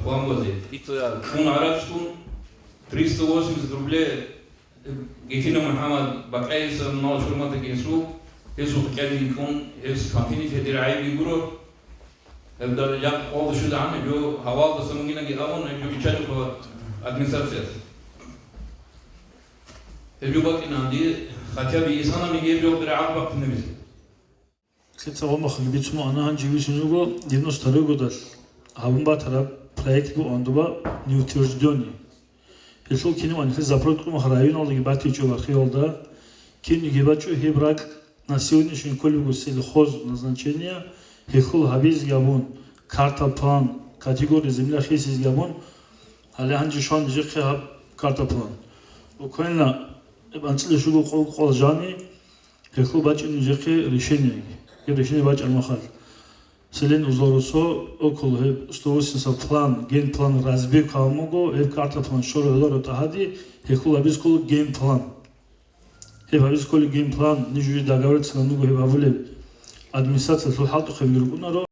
план возе. Это он арабскун 380 рублей. Гетина Мухаммад Бакаис на шурмата генсу. Хесу кезе кун хес континент хедирай бигуро. Это я all the Sudan, जो हवाल तो समझी ना कि आवो ना जो बिचारे को administraция. जो बाकी ना दी खातिया भी इंसान में ये जो बिराक वक्त नहीं मिलता. След махлибицмо анахан живисунуго 92 года абумбатара проектго ондуба неутверждённый. Если кино анхи запротку район олги батичо вахиолда кино гибачо хебрак на сегодняшний коллегу сельхоз назначения хехул хабиз габон карта план категории земля хесиз габон але анжи шон жихе карта план. Украина анцлешугу қолжани хехлу бачин жеке решение бач алмахал селен узлорусо окол стовусинса план геймплан разбег хамого карта план шоролоро тахади хехлу абискол геймплан абискол геймплан нижуи договориться нуго хевавуле администрация халту хевирукунаро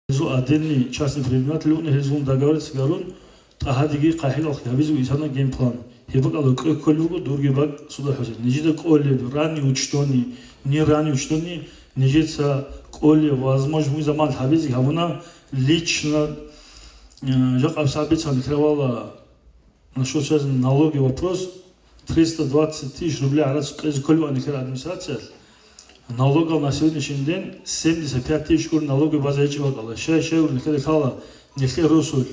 зу адени частный предприниматель уне хезун договориться гарун тахадиги қахил хавизу исана геймплан хебакало колюго дургебак суда хозет нижида коле рани учтони не рани учтони нижица коле возможно мы заман хавизи хавуна лично жак абсабица открывала на что связан налоги вопрос 320 тысяч рублей арас колю администрация налогов на сегодняшний день 75 тысяч налоговой базы чевакала шею никакала нехе русуль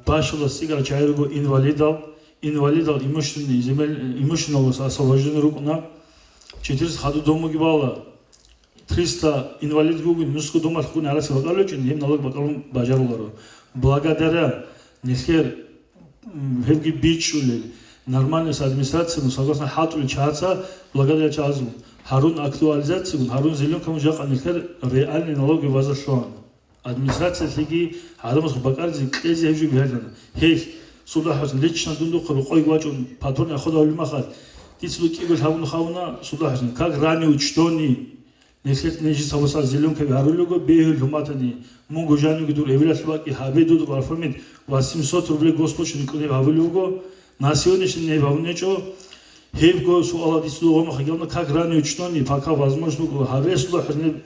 башила сигара чайруго инвалидал имущественного освобождения рук на 400 ходу дому гибала 300 инвалид гуги нуску дома хуни арас вакало чин им налог бакалун бажаруларо благодаря нехер хевги бичуле нормальной администрации согласно хатули чаца благодаря чазу Харун актуализацию, Харун зелен кому жак анихер реальный налоговый возошлан. Администрация слеги адамас бакарзи кези хевжу бихардан. Хей суда хасан лично дунду хрукой гвачун патрон яхода улимахат. Тицлу кигл хавну хавна суда хасан как рани учтони нехет нежи саваса зелен кеви харулуго бехил хуматани мунгу жаню гидур эвиласлаки хабеду варфамин 800 рублей госпочин куне хавулуго на сегодняшний день хавнечо Хевго суала дисугома хагелна как рани учтони пока возможно хавесло хазне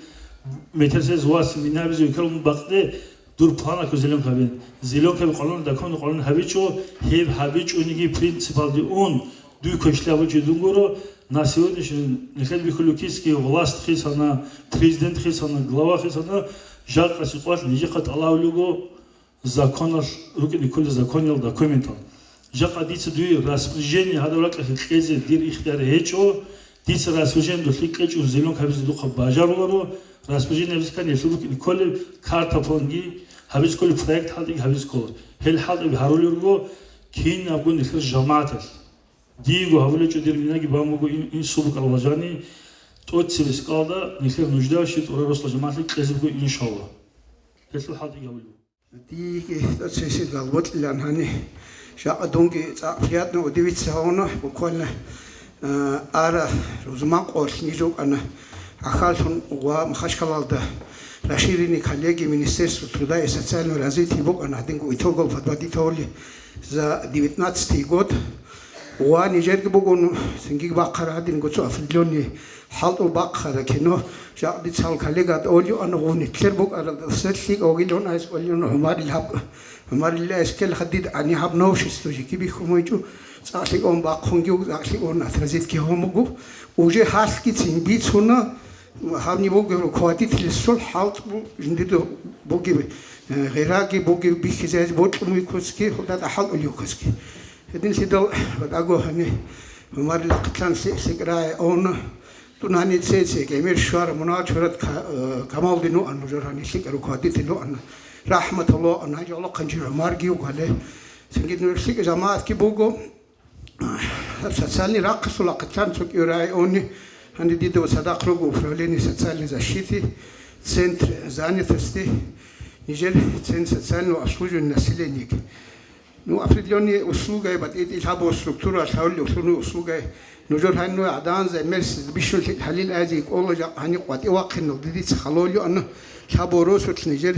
метерсез вас минабиз укалун бакте дур плана ко зелен кабин колон да кон колон хавичо хев хавичониги принципал ди он дуй кошлаву чедунгоро на сегодняшний нехет бихулукийский власть хисана президент хисана глава хисана жалко ситуация нижехат алаулуго законов руки николи законил документал Жака дица дуи распоряжение хадаврака хикезе дир ихтиар хечо дица распоряжение до хикечу зелен хабиз духа бажаруларо распоряжение вискани шуруки николи карта планги хабиз коли проект халди хабиз коли хел халди харулурго кин абгун ихр жамаатас диго хавлечо дир минаги бамуго ин субук алважани тот сивискалда нихер нуждашит ураросла жамаатли кезибго иншалла хесл халди гавлу диги тот сивискал вот лянхани شاء دونكي تعفياتنا وديفيد سهونا وكلنا أرى روزمان قول نيجو أنا أخالفون ومخشكلال ده رشيريني كاليجي منستيرسو ترودا إساتسالنا رازيتي بوك أنا هدينكو إتوغل فتواتي تولي زا ديفيتنات ستيغوت ونيجيرك بوكون سنجيك باقرا هدينكو تسو أفليوني حالتو باقرا كنو شاء دي تسال كاليجات أوليو أنا غوني تلير بوك أنا سلسيك أوغيلون آيس أوليون هماري الحب هماري الله اسكال خديد أني هاب نوش استوجي كي بيخمويجو سأسيك أم باقونجو سأسيك أم أثرزيت كي هموغو وجي حاسكي تنبيت هنا هابني بوغي كواتي تلسول حالت بو جنديدو بوغي غيراكي بوغي بيخزاز بوغي كوسكي هداد أحال أوليو كوسكي هدين سيدو بدأغو هني هماري لقتلان سيكراي أون تناني تسيسي كيمير شوار مناجرات كمال دينو أنو جراني سيكرو كواتي تلو أنو رحمة الله أنا جل قنجر مارجي وقاله سنجد نرسيك جماعة كيبوغو ساتسالني راقص ولا قتان سوك يراي أوني هندي ديدو صداق روغو فروليني ساتسالني زاشيتي سنتر زاني تستي نيجر سنت ساتسالني وأسوجو النسيلينيك نو أفريديوني أسلوغاي بديت إلهابو استركتورا شاولي أسلوني أسلوغاي نجور هنو عدان زي مرس بيشون حليل آزيك أولا جا هني قواتي واقع نقديد سخلوليو أنو شابو روسو تنجر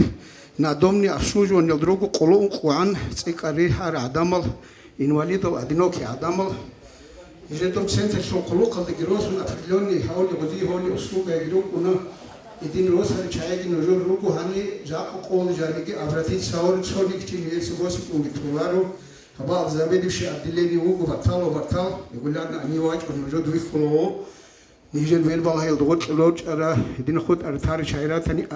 نادمني أسوجو نلدروغو قلون قوان تسيكاري هار عدامل إنواليدو أدينوكي عدامل يجدوم سنتر سو قلوق الدقيروس من أفريلوني هولي غزي هولي أسلوغا يروك ونا إدين روس هاري چايگي نجور روغو هاني جاقو قول جانيگي أفراتيت ساور سوني كتين يلسي بوسي كونگي تروارو هبال زاميدي بشي عبدالليني وغو فتالو فتال يقولان أني واجب نجور دوي خلوه نيجن ويربال هايل دوغوت لوج أرا إدين خود أرتاري شايراتاني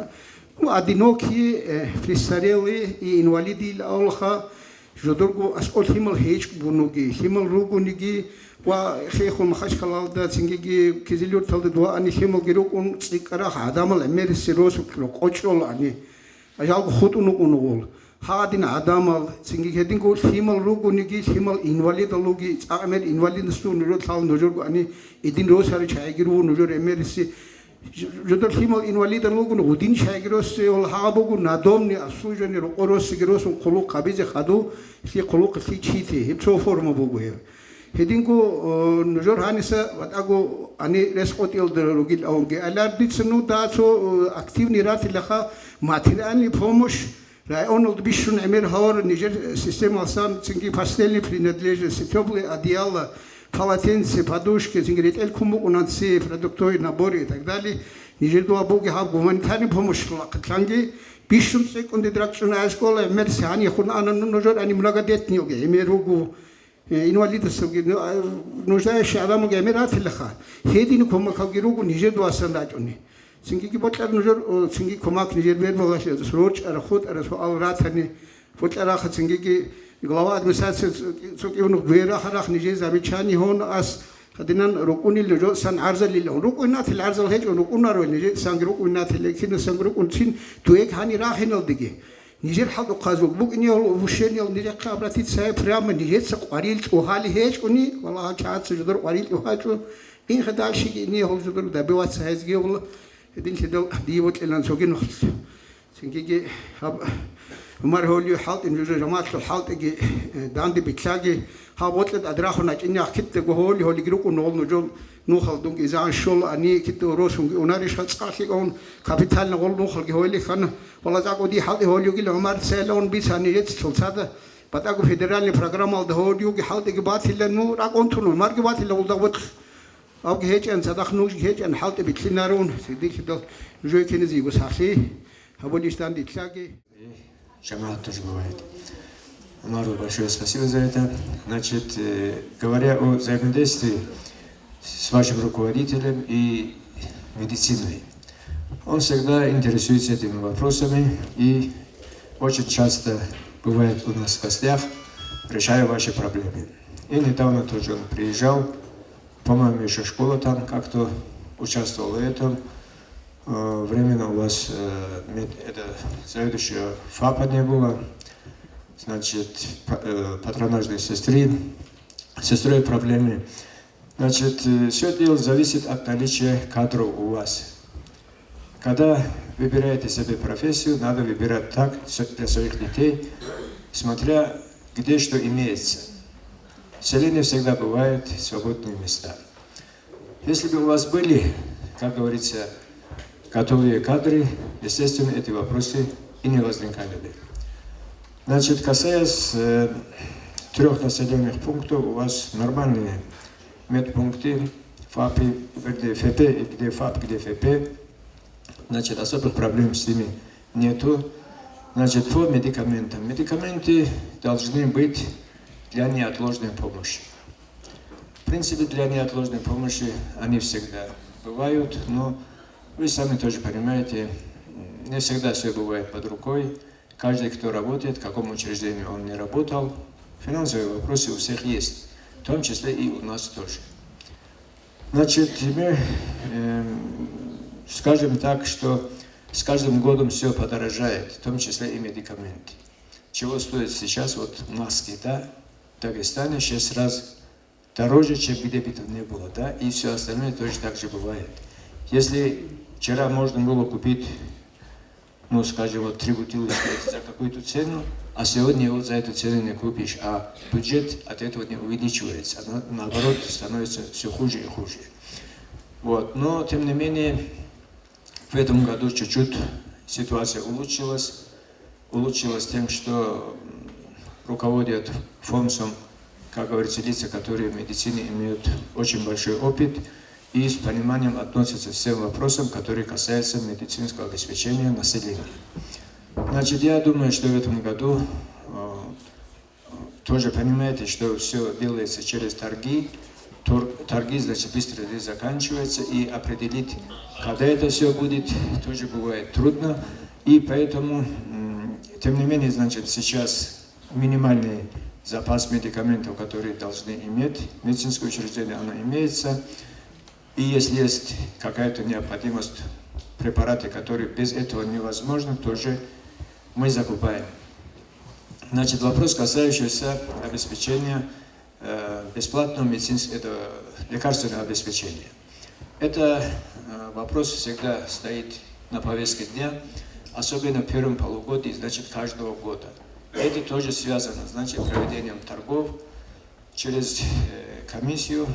وأدينوكي فريستاريلي إنواليدي لأولخا جدورغو أسأل هيمل هيج بونوغي هيمل روغو نيجي وخيخو مخاش كلالدا تنجي كزيلور تلد دوا أني هيمل جيروكون تسيكارا عدامل أمير سيروس وكلو قوشول أني أجاوغو خطو نوغو Hadin Adamal, singing heading go Himal Rugunigi, Himal invalid Lugi, Ahmed invalid stone, Rotal Nojor, and Idin Rosari Chagiru, Nojor Emerisi, Jodor Himal invalid Logun, Udin Chagros, Ol Habogu, Nadomni, Asujan, Oros, Sigros, Kolo Kabize Hadu, he Kolo Fichiti, Hipso form of Bugu. Heading go Nojor Hanisa, what I go, Ani Rescotil the Rugil Auge. I learned it's no that so active Niratilaha, Matirani Pomosh. Ronald Bishun Emir Hauer, Niger System Alsan, Zingi Pastelli, Prinetlege, Sitoble, Adiala, Palatense, Padushke, Zingrit El Kumu, Unanse, Productor Nabori, Tagdali, Niger do Abogi have Gumanitani Pomosh Klangi, Bishun Sek on the direction as called a Mersani, Hunan, Nojor, and Imlagadet Nyoge, Emerugu, Invalidus of Nozai Shadam Gameratilaha, Hedin Komakagirugu, Niger do Asandajoni. Singi botlar nujor singi komak nijer verbogash roch arkhut arso alratani botlar akh singi glava administratsiya sokivnu vera kharakh nijer zabichani hon as hadinan rukuni lojo san arzali lo rukuna til arzal hej rukuna ro nijer sang rukuna til lekin sang rukun sin tuek hani rahinal dige nijer hadu qazuk bug ini vusheni nijer qabratit say pram nijer saqaril tuhali hej uni wallahi chat sujdur qaril tuhaju in khadal shi ini hol sujdur dabewat sayz gevl Din Sidel, Divot Elan Sogin, Singigi, Marholio Halt in Ramat Halt, Dandi Biklagi, how what let Adrahonach in Yakit, the Holy Holy Group, no Nojol, no Haldung is on Shol, Ani Kito Rosum, Unarish Hatskaki on Capital, no Holy Khan, Olazago di Haldi Holyu, Omar Salon, Bisani, Solsada, but I go federal program of the whole Yugi Haldi Batil, no Ragontuno, Margabatil, all the what. Ook heet en zadag nog heet en halt heb ik klinaron. Zeg ik dat je kennen ze was hafi. Hebben die staan die klage. Шамат тоже бывает. Мару, большое спасибо за это. Значит, говоря о взаимодействии с вашим руководителем и медициной, он всегда интересуется этими вопросами и очень часто бывает у нас в гостях, решая ваши проблемы. И недавно тоже он приезжал. По-моему, еще школа там как-то участвовала в этом. Временно у вас это заведующая ФАПа не было. Значит, патронажной сестрой проблемы. Значит, все дело зависит от наличия кадров у вас. Когда выбираете себе профессию, надо выбирать так для своих детей, смотря где что имеется. В селе всегда бывают свободные места. Если бы у вас были, как говорится, готовые кадры, естественно, эти вопросы и не возникали бы. Значит, касаясь 3 населенных пунктов, у вас нормальные медпункты, ФАПы, где ФП, где ФАП, где ФП. Значит, особых проблем с ними нету. Значит, по медикаментам. Медикаменты должны быть для неотложной помощи. В принципе, для неотложной помощи они всегда бывают, но вы сами тоже понимаете, не всегда все бывает под рукой. Каждый, кто работает, в каком учреждении он не работал, финансовые вопросы у всех есть, в том числе и у нас тоже. Значит, мы скажем так, что с каждым годом все подорожает, в том числе и медикаменты. Чего стоит сейчас вот маски, да? В Дагестане 6 раз дороже, чем где бы то ни было, да, и все остальное тоже так же бывает. Если вчера можно было купить, ну, скажем, вот 3 бутылочки за какую-то цену, а сегодня вот за эту цену не купишь, а бюджет от этого не увеличивается, наоборот, становится все хуже и хуже. Вот, но, тем не менее, в этом году чуть-чуть ситуация улучшилась тем, что руководят фондом, как говорится, лица, которые в медицине имеют очень большой опыт и с пониманием относятся к всем вопросам, которые касаются медицинского обеспечения населения. Значит, я думаю, что в этом году тоже понимаете, что все делается через торги. Торги, значит, быстро заканчиваются, и определить, когда это все будет, тоже бывает трудно. И поэтому, тем не менее, значит, сейчас минимальный запас медикаментов, которые должны иметь медицинское учреждение, оно имеется. И если есть какая-то необходимость, препараты, которые без этого невозможно, тоже мы закупаем. Значит, вопрос, касающийся обеспечения бесплатного медицинского лекарственного обеспечения. Это вопрос всегда стоит на повестке дня, особенно в первом полугодии, значит, каждого года. Это тоже связано, значит, с проведением торгов через комиссию.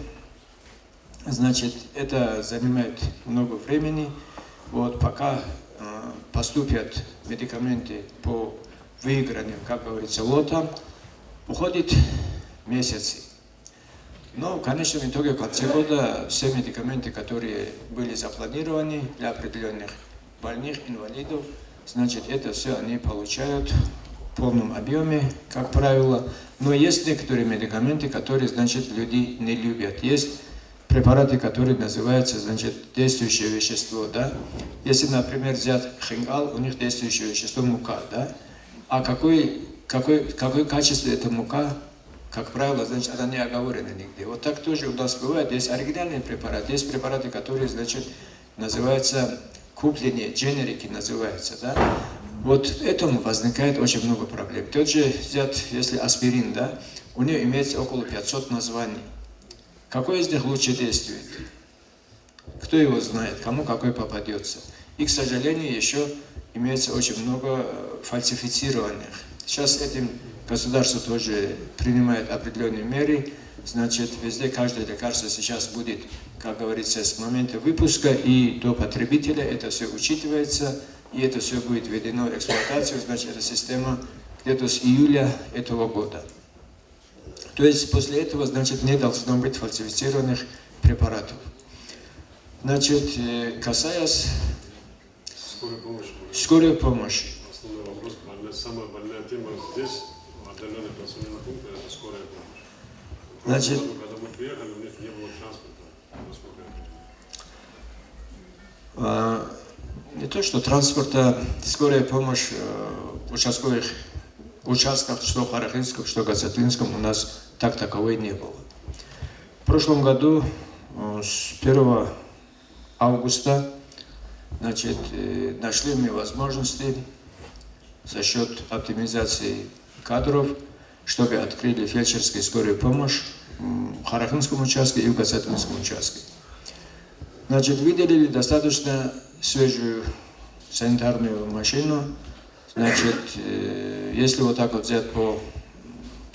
Значит, это занимает много времени. Вот пока поступят медикаменты по выигранным, как говорится, лотам, уходит месяцы. Но в конечном итоге в конце года все медикаменты, которые были запланированы для определенных больных, инвалидов, значит, это все они получают в полном объеме, как правило. Но есть некоторые медикаменты, которые, значит, люди не любят. Есть препараты, которые называются, значит, действующее вещество, да. Если, например, взять хингал, у них действующее вещество мука, да. А какое качество эта мука, как правило, значит, она не оговорена нигде. Вот так тоже у нас бывает. Есть оригинальные препараты, есть препараты, которые, значит, называются купленные, дженерики называются, да. Вот этому возникает очень много проблем. Тот же взять, если аспирин, да, у него имеется около 500 названий. Какой из них лучше действует? Кто его знает, кому какой попадется. И, к сожалению, еще имеется очень много фальсифицированных. Сейчас этим государство тоже принимает определенные меры. Значит, везде каждое лекарство сейчас будет, как говорится, с момента выпуска и до потребителя. Это все учитывается, и это все будет введено в эксплуатацию. Значит, эта система где-то с июля этого года. То есть после этого, значит, не должно быть фальсифицированных препаратов. Значит, касаясь скорой помощи. Основной вопрос, самая больная тема здесь, в отдаленных населенных пунктах, это скорая помощь. Значит, когда мы приехали, у них не было транспорта, насколько я понимаю. Не то, что транспорта, скорая помощь в участках, что в Харахинском, что в Гацатлинском, у нас так таковой не было. В прошлом году, с 1 августа, значит, нашли мы возможности за счет оптимизации кадров, чтобы открыли фельдшерскую скорую помощь в Харахинском участке и в Гацатлинском участке. Значит, выделили достаточно свежую санитарную машину. Значит, если вот так вот взять по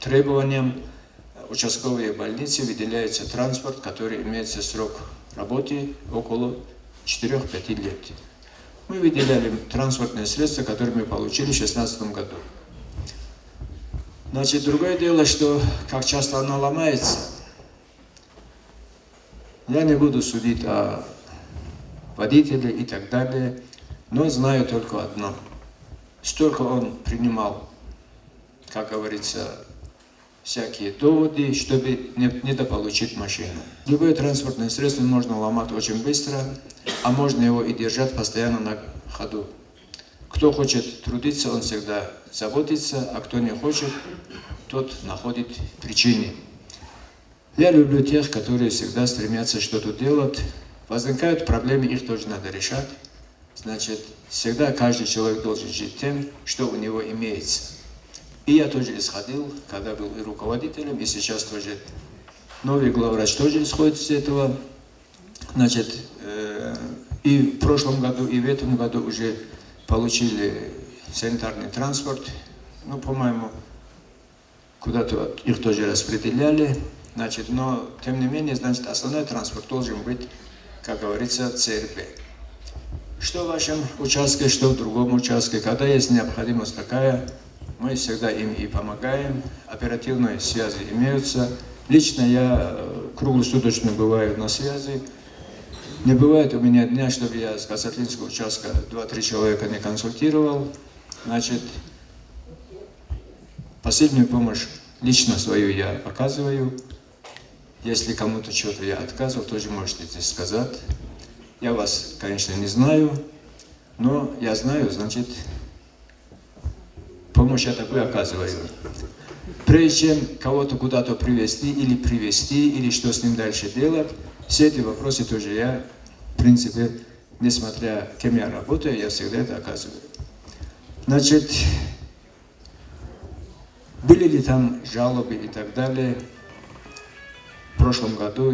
требованиям, участковые больницы выделяется транспорт, который имеется срок работы около 4-5 лет. Мы выделяли транспортные средства, которые мы получили в 2016 году. Значит, другое дело, что как часто она ломается, я не буду судить о водителе и так далее, но знаю только одно. Столько он принимал, как говорится, всякие доводы, чтобы недополучить машину. Любое транспортное средство можно ломать очень быстро, а можно его и держать постоянно на ходу. Кто хочет трудиться, он всегда заботится, а кто не хочет, тот находит причины. Я люблю тех, которые всегда стремятся что-то делать. Возникают проблемы, их тоже надо решать. Значит, всегда каждый человек должен жить тем, что у него имеется. И я тоже исходил, когда был и руководителем, и сейчас тоже новый главврач тоже исходит из этого. Значит, и в прошлом году, и в этом году уже получили санитарный транспорт. Ну, по-моему, куда-то их тоже распределяли. Значит, но, тем не менее, значит, основной транспорт должен быть, как говорится, ЦРП. Что в вашем участке, что в другом участке. Когда есть необходимость такая, мы всегда им и помогаем. Оперативные связи имеются. Лично я круглосуточно бываю на связи. Не бывает у меня дня, чтобы я с Гацатлинского участка 2-3 человека не консультировал. Значит, последнюю помощь лично свою я оказываю. Если кому-то что-то я отказывал, тоже можете здесь сказать. Я вас, конечно, не знаю, но я знаю, значит, помощь я такую оказываю. Прежде чем кого-то куда-то привезти, или что с ним дальше делать, все эти вопросы тоже я, в принципе, несмотря кем я работаю, я всегда это оказываю. Значит, Были ли там жалобы и так далее? В прошлом году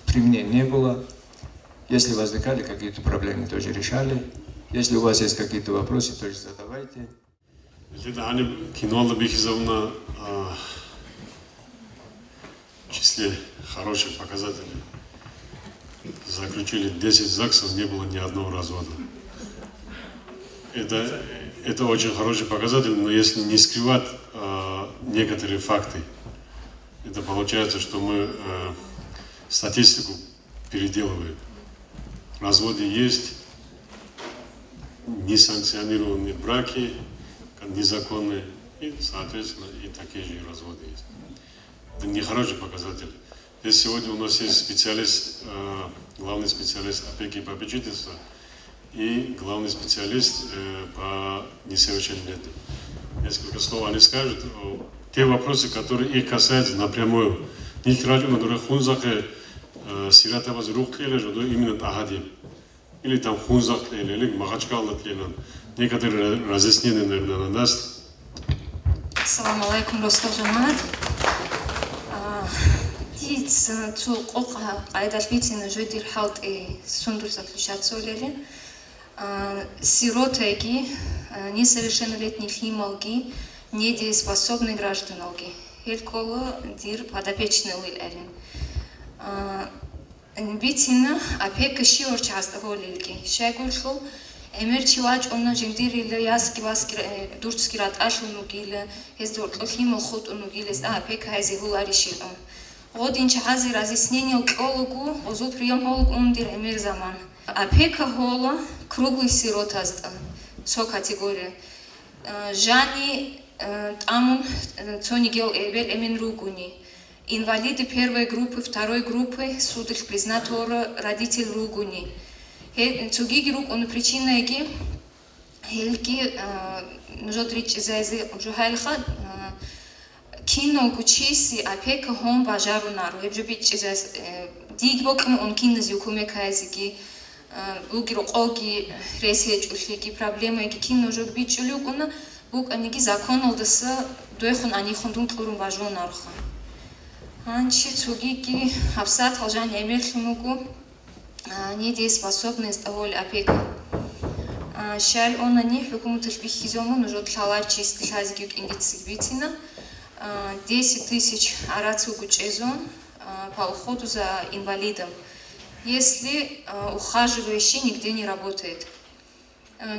при мне не было. Если возникали какие-то проблемы, тоже решали. Если у вас есть какие-то вопросы, тоже задавайте. Ани Кинуалда Бехизовна в числе хороших показателей заключили 10 ЗАГСов, не было ни одного развода. Это очень хороший показатель, но если не скрывать некоторые факты, это получается, что мы статистику переделываем. Разводы есть, несанкционированные браки, незаконные, и, соответственно, и такие же разводы есть. Это нехороший показатель. Здесь сегодня у нас есть специалист, главный специалист опеки и попечительства и главный специалист по несовершеннолетним. Несколько слов они скажут. Те вопросы, которые их касаются напрямую. Именно Тахадим. Или там Хунзак, или Махачкал, некоторые разъяснения, наверное, даст. Ассаламу алейкум, Ростов Жамат. Zu Qoqa Aidalbitsin Жодир Халт и Сунdur заключаться сиротеги, несовершеннолетние хималги, недееспособные гражданолги. Хелькола дир подопечный лилерин. Битина опека шиор часто голилги. Шагульхол эмерчивач онна жимдириле яски васки дурцкират ашлунугиле ездортло химал хот унугилес опека хази хуларишил. Годин чази разъяснение укологу, озул прием холг умдир эмер заман. Опека хола круглый сиротаст, со категория. Жани тамун цонигел эбел эмин ругуни. Инвалиды первой группы, второй группы, суд их признат родитель ругуни. Цугиги рук он причина эги, хельги жодрич зайзи жухайлха, кино гучиси опека хом бажару нару. Ебжубич зайз дигбокм он кинез юкуме кайзиги, бугиро оги ресеч ульхиги проблема эги кино жог бичулюгуна, бук аниги закон олдаса дуэхун анихундун тлурун бажу нарха. Анчи цугиги хавсат халжан эмерлхунугу недееспособность доволь опека. Шаль он они хукумут бихизому нужно тлалар чистый хазгюк ингицигбитина. 10 тысяч арацугу чезон по уходу за инвалидом, если ухаживающий нигде не работает.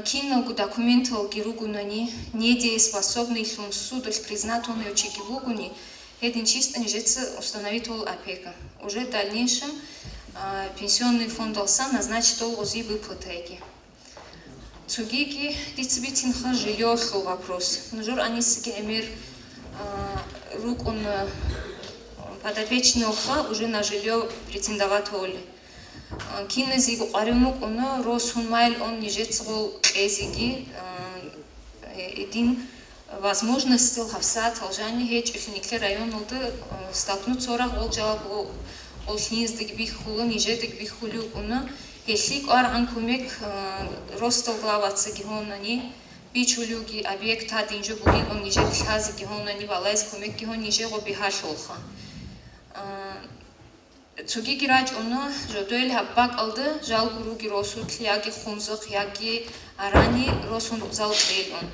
Киногу документал гиругунани недееспособный суд признат он и очигивугуни. Един чисто нежится установит опека. Уже в дальнейшем пенсионный фонд ОЛСА назначит лози выплаты. Цугиги дицебитинха жилье вопрос. Нажор анисики эмир рук он подопечный ОХА уже на жилье претендовать воли. Кинезигу аримук он росхунмайл он нежецгул эзиги един возможность хавсат алжани хеч ихникли район олды столкнуться орах ол жавабу ол хинездеги биххулу нижедеги биххулю уна хешлик аран көмек ростол главацы гихонани бичулюги объект адинжу бугил он нижед хази гихонани балайс көмек гихон ниже го бихаш олха цуги гирач уна жодоэл хаббак алды жал гуруги росут яги хунзық яги арани росун зал элон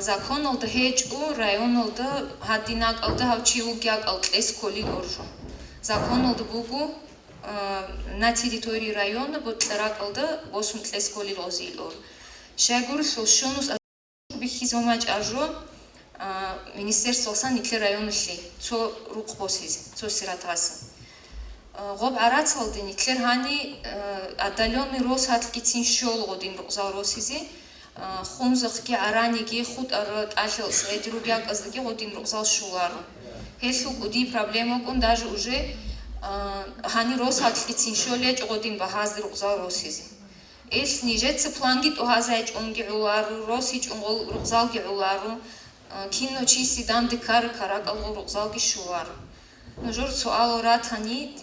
закон олды хеч у район олды хаддинак алды хавчиугяк алды эсколи оржу. Закон олды бугу на территории района бутларак алды босун эсколи лозил ор. Шагур шунус бихизомач ажо министерство сан никле район ли цо рук босиз цо сиратас. Гоб арац алды никлер хани отдаленный рос хатлкицин шол годин рузал росизи. Хунзахки араниги худ арат ахилс эдругяк аздagi годин рузал шулару. Хелу гуди проблема кун даже уже хани рос хатлкицин шолеч годин бахаз рузал росизи. Эл нижец планги то хазач онги улару росич онгол рузал ги улару кино чиси дан декар карак ал рузал ги шулару. Но жор суал ратани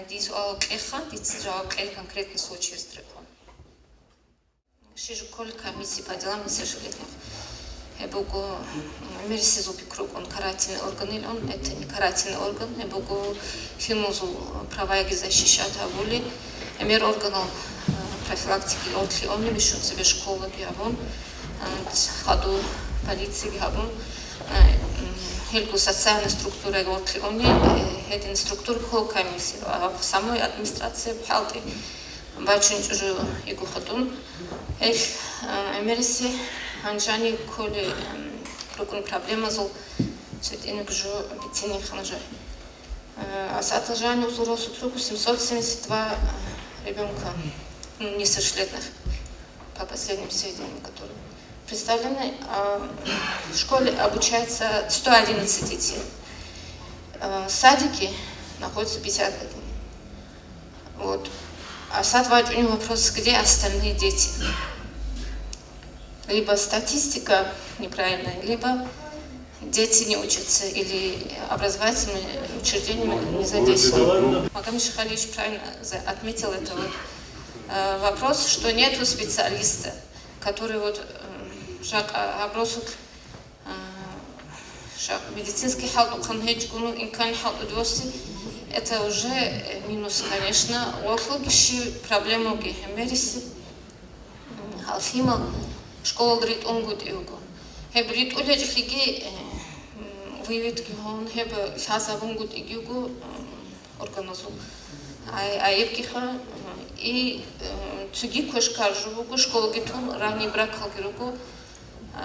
ди суал кеха ди жаваб эл конкретный случай стрепон. Шижуколь комиссии по делам несовершеннолетних. Эбуго мерсизу пикрук он карательный орган или он это не карательный орган. Эбуго химозу права защищать абули. Эмер органал профилактики отли он не мешут себе школы гиабон. Хаду полиции гиабон. Хельку социальная структура отли он не это структура хол комиссии. А в самой администрации палты бачун уже его хадун. Эмерси Анжани коли рукун проблема зол цветение гжу обещание ханжа. А с отлажанием узоросу трубу 772 ребенка несовершеннолетних по последним сведениям, которые представлены. В школе обучается 111 детей. Садики находятся 51. Вот. А сад у него вопрос, где остальные дети? Либо статистика неправильная, либо дети не учатся, или образовательные учреждения не задействованы. Магомед Шахалевич правильно отметил это вопрос, что нету специалиста, который медицинский халт это уже минус, конечно. Логические проблемы гемериси, алхима, школа говорит, он будет его. Хебрит улетели выявить он хеб хазабун будет его организу. А евкиха и цуги кошка живу школа гитун ранний брак халгиругу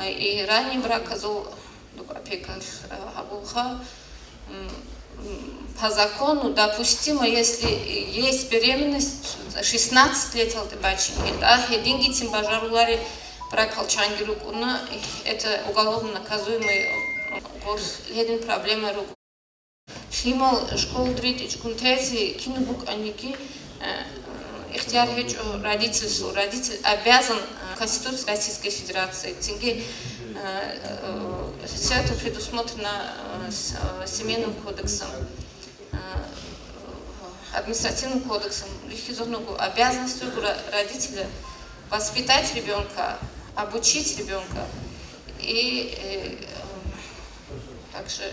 и ранний брак азу опека абулха. По закону допустимо, если есть беременность 16 лет алтыбачинги, да, деньги тем бажарулари прокалчангиругуна, это уголовно наказуемый ледин проблема руку. Химал школу дритич кунтези кинубук аники ихтияр хеч родитель обязан Конституцией Российской Федерации. Тенге все это предусмотрено семейным кодексом, административным кодексом, обязанностью родителя воспитать ребенка, обучить ребенка и также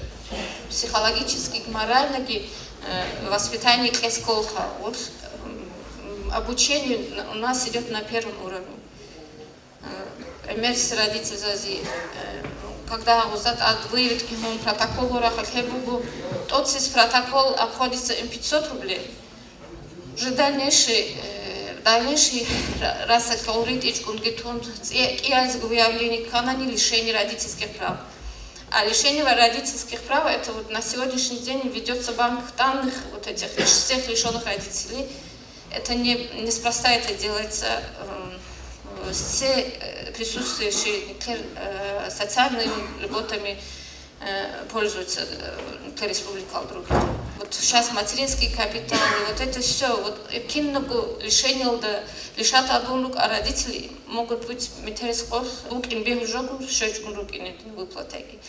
психологически, морально воспитание эсколха. Вот обучение у нас идет на первом уровне. Пример с родителей зази, когда выявит протокол урахахебугу, тот из протокол обходится им 500 рублей. Уже дальнейший раз говорит, выявление каноне лишения родительских прав. А лишение родительских прав, это вот на сегодняшний день ведется банк данных вот этих всех лишенных родителей. Это неспроста это делается. Все присутствующие социальными льготами пользуются республика Алдруги. Вот сейчас материнский капитал, вот это все, вот кинногу лишение лишат адунук, а родители могут быть материнских лук им бегу жогу, шечку руки не выплатаги.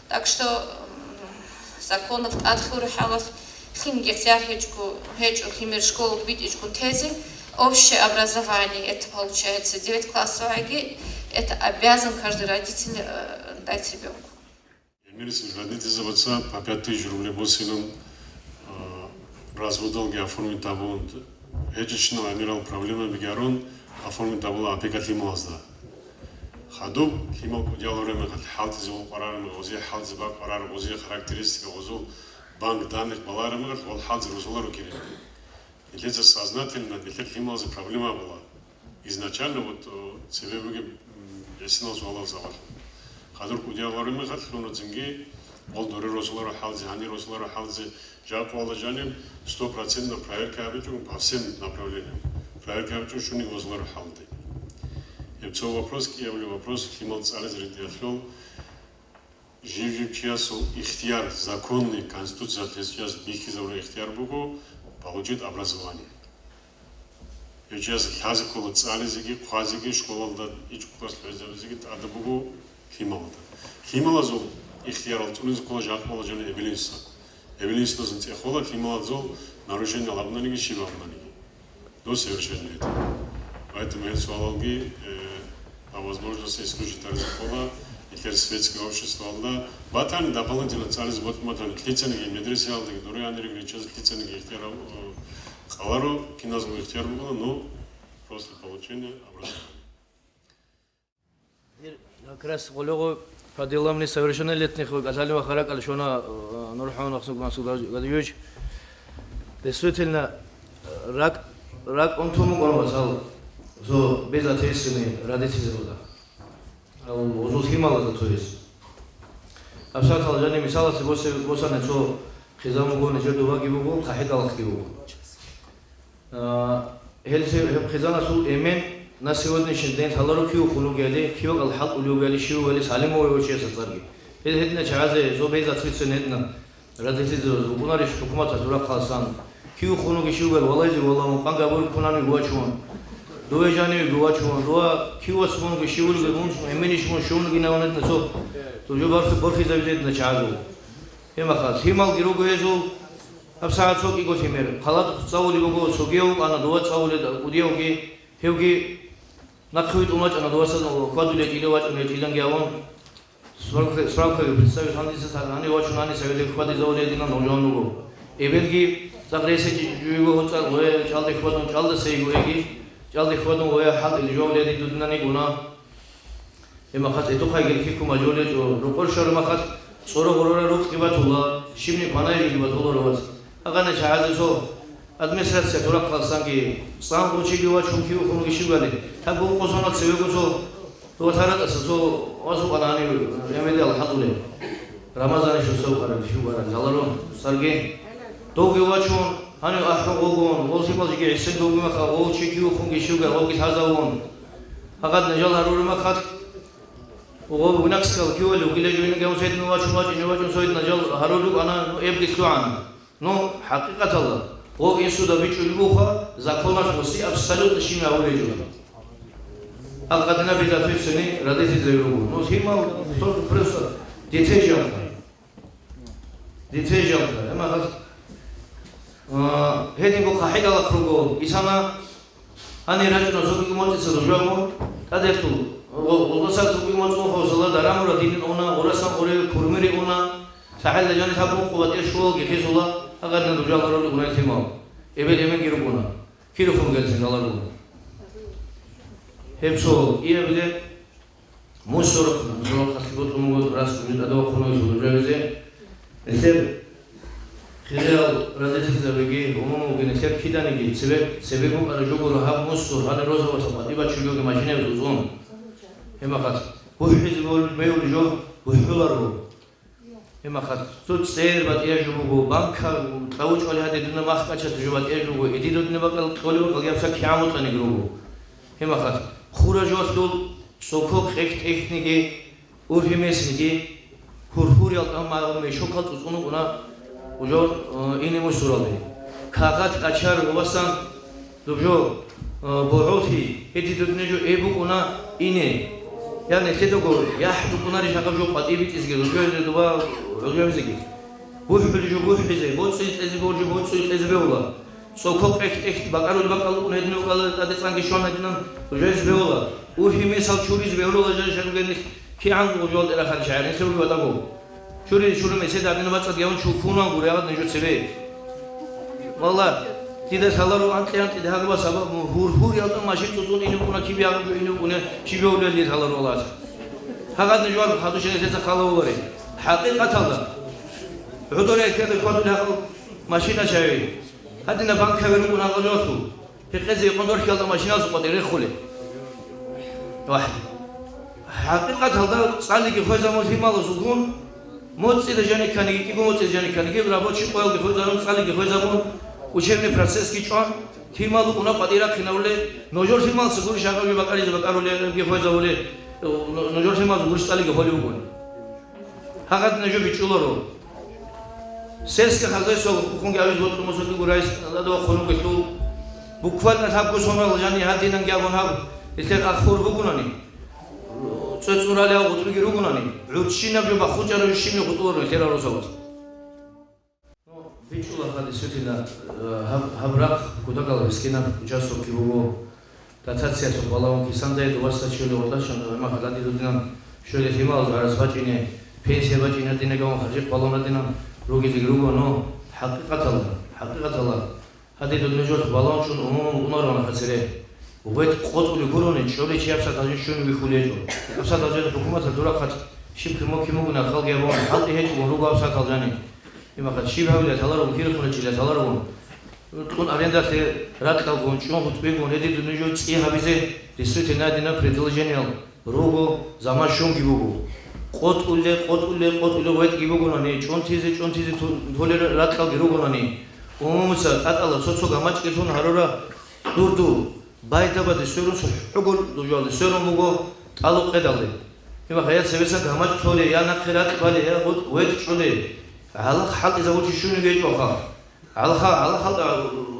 Так что законов адхуру халат хим гехтяр хечку химер школу битичку тези. Общее образование, это получается 9 классов АГИ, это обязан каждый родитель дать ребенку. Родители заводца по 5000 рублей босином разводолги оформить табу. Эчечно амирал проблема бегарон оформить табу опекать лимазда. Хаду химал кудял время халт зел карарм гози халт зба карар гози характеристика гозу банк данных баларм гол халт зрусулару кири. Если сознательно, если химаза проблема была, изначально вот себе выгиб ясно звало завар. Хадур кудя варим хат хлоно цинги, ол дори розлара халзи, ани розлара халзи, жапвала жаним 100% проверка обычно по всем направлениям. Проверка обычно шуни розлара халди. И это вопрос, киевли вопрос, химал царь зритель, жив часу ихтияр законный конституция сейчас бихи завра ихтияр бугу. Получит образование. И сейчас хазикулы цализиги, хазиги, школа, и чукас хазиги, адабугу хималда. Хималазол ихтияр алтуныз кола жакмала жана эвелинса. Эвелинса дозын техола хималазол нарушение лабнаниги, шибабнаниги. До совершенно это. Поэтому я суалалги по возможности исключить арзикола светское общество, да, батан дополнительно царис вот матан клиценги медресе алды, дурианы регречез клиценги ихтера халару киназму ихтер было, но просто получение образования. как раз олего поделам совершеннолетних газалева харакал шона Нурхан Гадюч. Действительно, рак он тому гормазал, что безответственный родители рода. Узу химала за то есть. Абсолютно жени мисала се босане что хизаму гоне жодува гибу кахидал гибу. Хелсе хизана су эмен на сегодняшний день халару киу хулугели киу алхал улугели шиу вели салимо вообще сатарги. Хедна чазе зо безответственный родители угунариш хукумата дурак халсан. Киу хулуги шиу вели валайзи валам пангабур кунани гуачун. Дуе жани гуачун дуа киу смунги шиу вели гунш эмениш мун шун гинаванет насо तुझे बर्फी जब न चाहूँ ये मखा हिमाल गिरो गए जो अब साथ सो की को थी मेरे खालत चावली को सोगियों आना दो चावले उदियों की हेउकी नखुई तुम आज आना दो साल क्वादुले चिलो आज उन्हें चिलंग गया वन स्वार्थ के सभी शांति से साधारण वाच नानी सभी क्वादि चावले दिन नौजवान लोगों एवं की तकरे से जुएगो होता हुए चालते क्वादों चालते सही हुएगी चालते क्वादों हुए हाथ इल्जाम ले दी तो दिन नहीं गुना एमाखात एतो खाइगेल की कुमाजोले जो रुपर शर माखात सोरो गोरोरे रुक की बात हुआ शिवनी बनाई की बात हुआ रोज अगर न चाहे तो एडमिनिस्ट्रेशन से थोड़ा खासा की सांग को चीज़ हुआ चुंकी वो कौन किसी वाले तब वो कुछ ना सेवे कुछ तो थारा तो वासु बनाने एमेडे अलहातुले रमज़ान शुसो करें शुभ करें जालरो सरगे तो के हुआ चुन हने आखिर वो कौन वो सिंपल जी के इससे दो में खा वो चीज़ वो कौन किसी का वो किसाजा कौन अगर न जाल हरोरे में खात वो विनाक्स का क्यों लोग ले जो इनके उसे इतना वाचुन सोइद नजल हरोलु अना एब किसको आना नो हकीकत अल्लाह वो इंसु दबी चुल्लू खा ज़ाकोना खुशी अब सलूट शीम आवले जो अगर ना बिजा तो इसने रद्द ही ज़रूर नो सीमा तो प्रेस डिटेजम है मगर हेडिंग को खाएगा लखरोगो इसाना अने राजू नज़र की मौत से रुझाओ तादेतु वो साथ सुबह मौजूद हो सला दराम रदीन ओना औरसा औरे फुरमेरी ओना साहल लजाने साबुन को बातें शो के खेसोला अगर न दुजा करो तो गुनाह थी माँ एबेल एमें गिरो कोना किरो फोन कर सिंह लालू हेप्सो ये बेले मुसर जो खासियत तुमको रास में अदो खोनो जो जैसे ऐसे खिलाल राजेश ज़रूरी उम्म के नशर खिदाने की सेवे को अरजो को रहा मुसर हने रोज़ वो सब दिबा चुलियो के मशीने में जोन هما خد وحيد الميول جو وحلرو هما خد تود سير بات يجوبو بانكا وتلوج على هذه الدنيا ما خدش تجوبات يجوبو يديدو الدنيا بقى قولي بقى يفسك يعمل تاني جروبو هما خد خورجات دول سوكوك إكتنيكي ورهمسنيكي هورهوري الأمام ما يشوكات وزونو بنا وجور إني مشترالي كاغات كاشار ووسان دوبجو بوعوتي يديدو الدنيا جو إيبو بنا إني يعني كده قول يا حد كناري شغال جو قطيبي تسجل وجوه دوا وجوه زكي بوح بالجو بوح بزي بوت سيد أزي بوت جو بوت سيد أزي بولا سوكوك إكت بقالو بقالو ونهدنو قال هذا سانك شون هدنا وجوه زي بولا وفي مثال شوري زي بولا جالس شغال جنك كي عن وجوه إلى خارج شهر نسوي وتاقو شوري مثال هدنا بس أديون شوفونا غوريات نجود سبي والله tidak salah orang yang tidak harus sabab hur yang tu masih tuntun ini pun nak kibiar ini pun kibiar udah lihat salah orang lah. Hakat njual hatu sini saya salah orang. Hakikat Allah. Hudur yang kita kuat dah masih nak cari. Hati nak bank kawin pun nak jual tu. Hikazih kondor kita masih nak sempat direk khule. Wah. Hakikat Allah sekali kita kau zaman himal sukun. Mesti terjadi kan ini, kita mesti terjadi kan ini. Berapa cikgu yang kita zaman sekali kita zaman учебный процесс кичон хималу уна падира хинауле ножор химал сгур шагали бакари бакаруле ге хойзауле ножор химал сгур стали ге холи угон хагат ножо бичулоро сельское хозяйство хунге авиз вот мосоки гурайс дадо хону гету буквально табго сомал жани хатинан гявон хаб итер ахур бугунани цоцурале агутруги ругунани ручина бе бахучаро шими гутуро итераро савас Бичула хали сутина хабрак кудагал скина участвовал в его дотация то балаон ки сандай до вас чили отдашан ма хадади дудина شوية ثمار على سباجينه بينسي باجينه دينا كمان خرج بالونا دينا روجي تجربه إنه حقيقة الله هذه النجوم بالون شون ونورنا خسره وبيت قط ولكورون شغله شيء أبسط هذا شون بيخليه أبسط هذا الحكومة تدور خد شيء كم قلنا خلق يبون حتى هيك ونروق أبسط هذاني إما خد شيء هؤلاء تلارون كير خلنا شيء تلارون تكون أريندا في رات كالون شون خطبين هذه النجوم إيه هبيزه رسوت نادينا بريدلجينيال روغو زمان شون جيبوغو قط ولا ويت جيبوغو ناني شون تيزي تولي رات كال جيبوغو ناني وموسى أتلا سوسو غماش كيسون هرورا دور بايتا بعد سيرون شغل دوجال سيرون مغو تالو قدالي إما خيال سبيسا غماش تولي يا نخيرات بالي يا قط ويت تولي على حال إذا وجه شنو جيجو خا على حال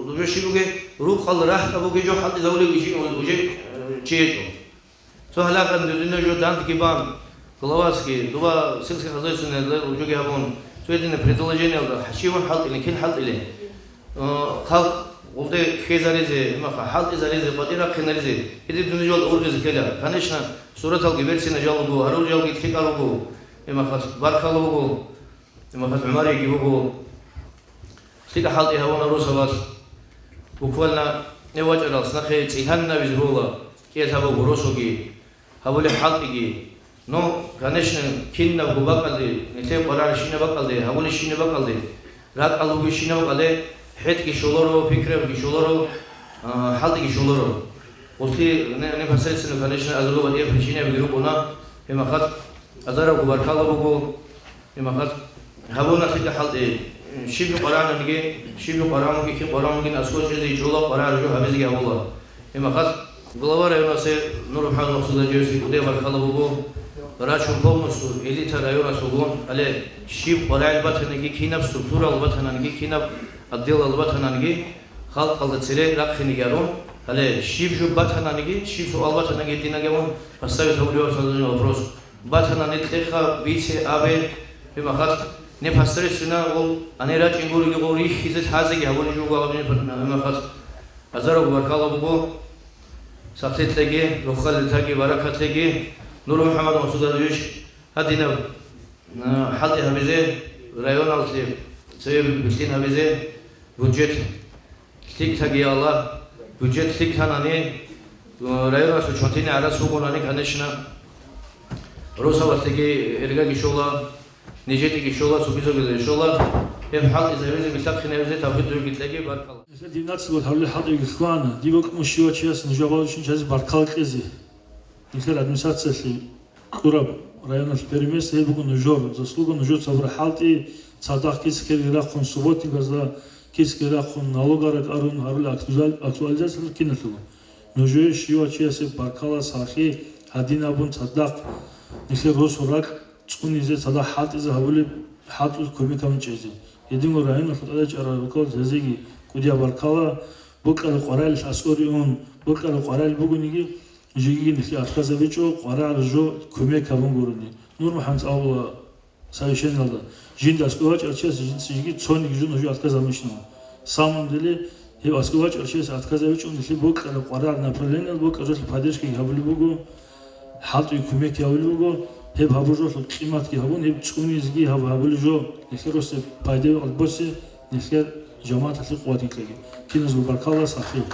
دوجو شيبوغي روح خال راح أبوغي جو حال إذا ولي بيجي وجه تشيجو سو هلا كان دينا جو دانت كيبان كلاواسكي دوبا سلسلة خزاي سنة وجوجي هابون سويدنا بريدولوجينيال حشيون حال إلين كل حال إلين خلق وده خزاريزه ما حال إزاريزه بدينا خناريزه إذا دنيا جال أورجز كلا كانشنا صورة الجبال سنة جالبو هرول جال كتكالبو إما خاص باركالبو إما خاص عماري جيبو تلك حال إهوانا روسابات وقولنا نواجه راس نخي تيهنا بزبولا كي هذا بروسوجي هقول حالتي نو كانشنا كنا بباقلي نتيم قرار شينا باقلي هقول شينا باقلي رات ألوجي شينا باقلي حيت كيشولورو فكرة كيشولورو حالتي كيشولورو قلتي نفسر سنو كانشنا أزلو بديه بشينا بيروبونا إما خد أزارو بباركالو بقول إما خد هقولنا تلك حالتي شيء قرآن نيجي شيء قرآن كي قرآن ممكن أسكت شيء جولا قرآن جو هبزي يا الله إما خد غلوار يونا سه نور محمد مقصود جوسي كده باركالو بقول راشون قوم مسؤول إلي ترى يونا سوون على شيء قرآن باتنيجي كيناب سطورة الباتنانيجي كيناب الدل الباتنانيجي خلق تسيره رخني جارون على شيء جو باتنانيجي شيء سؤال باتنانيجي دينا جمون فاستوي تقولوا سألنا البروس باتنانيت تخا بيسه أبي إما خد نفسر سنا و أنا راج إنغوري غوري خيزت هذا كي هقول جو قابلني ما خد أزارو باركالو بقول سبتت لقي روخال لتاقي بركات لقي نور محمد مقصود الجيش هدينا حالتي هبزه رايون التي سيب بلتين هبزه بودجت تيك تاقي الله بودجت تيك هناني رايون التي شنتيني على سوقوناني كانشنا روسا وقتي إرجع كيشولا نجتي كيشولا سوبيزو كيشولا هم حال إذا بيزي بتاعك خنابزة تابد رو قلتلقي باركالله. دي ناتسلو حول حال يخوانا دي بق مشيو تشيس نجابالشين تشيس باركالله كذي. نخير أدمساتسة في كوراب رايون البريميس هي بقول نجور زسلوق نجور صبر حالتي صدق كيس كيرا خون سبوتي كذا كيس كيرا خون نالوغارات أرون هارول أكتواليزاس كينتلو. نجور شيو تشيس باركالله صاحي هدينا بون صدق نخير روسوراك تكون إذا صدق حالت إذا هقول حالت كومي كمان شيء. يدينو رايون الخطأ جرى بكل زيجي كوديا باركالله بكرة القرآن الأسوريون بكرة القرآن بقولنيجي جيجي نخي أتكذا بيجو قرآن الجو كومي كمان قرني نور محمد أول سايشين هذا جين داسكوج أشياء جين تصوني جون نجوا أتكذا مشنو سامون دلي هي أسكوج أشياء أتكذا بيجو نخي بكرة القرآن نابلين البكرة جت البادش كي هبلي بقول حالت كومي كي هبلي بقول هب هبوجو القيمة كي هبون هب تصوني زكي هبلي جو نخي روس بايدة البوسة نخير جماعة القوات كي نزول بركالله صحيح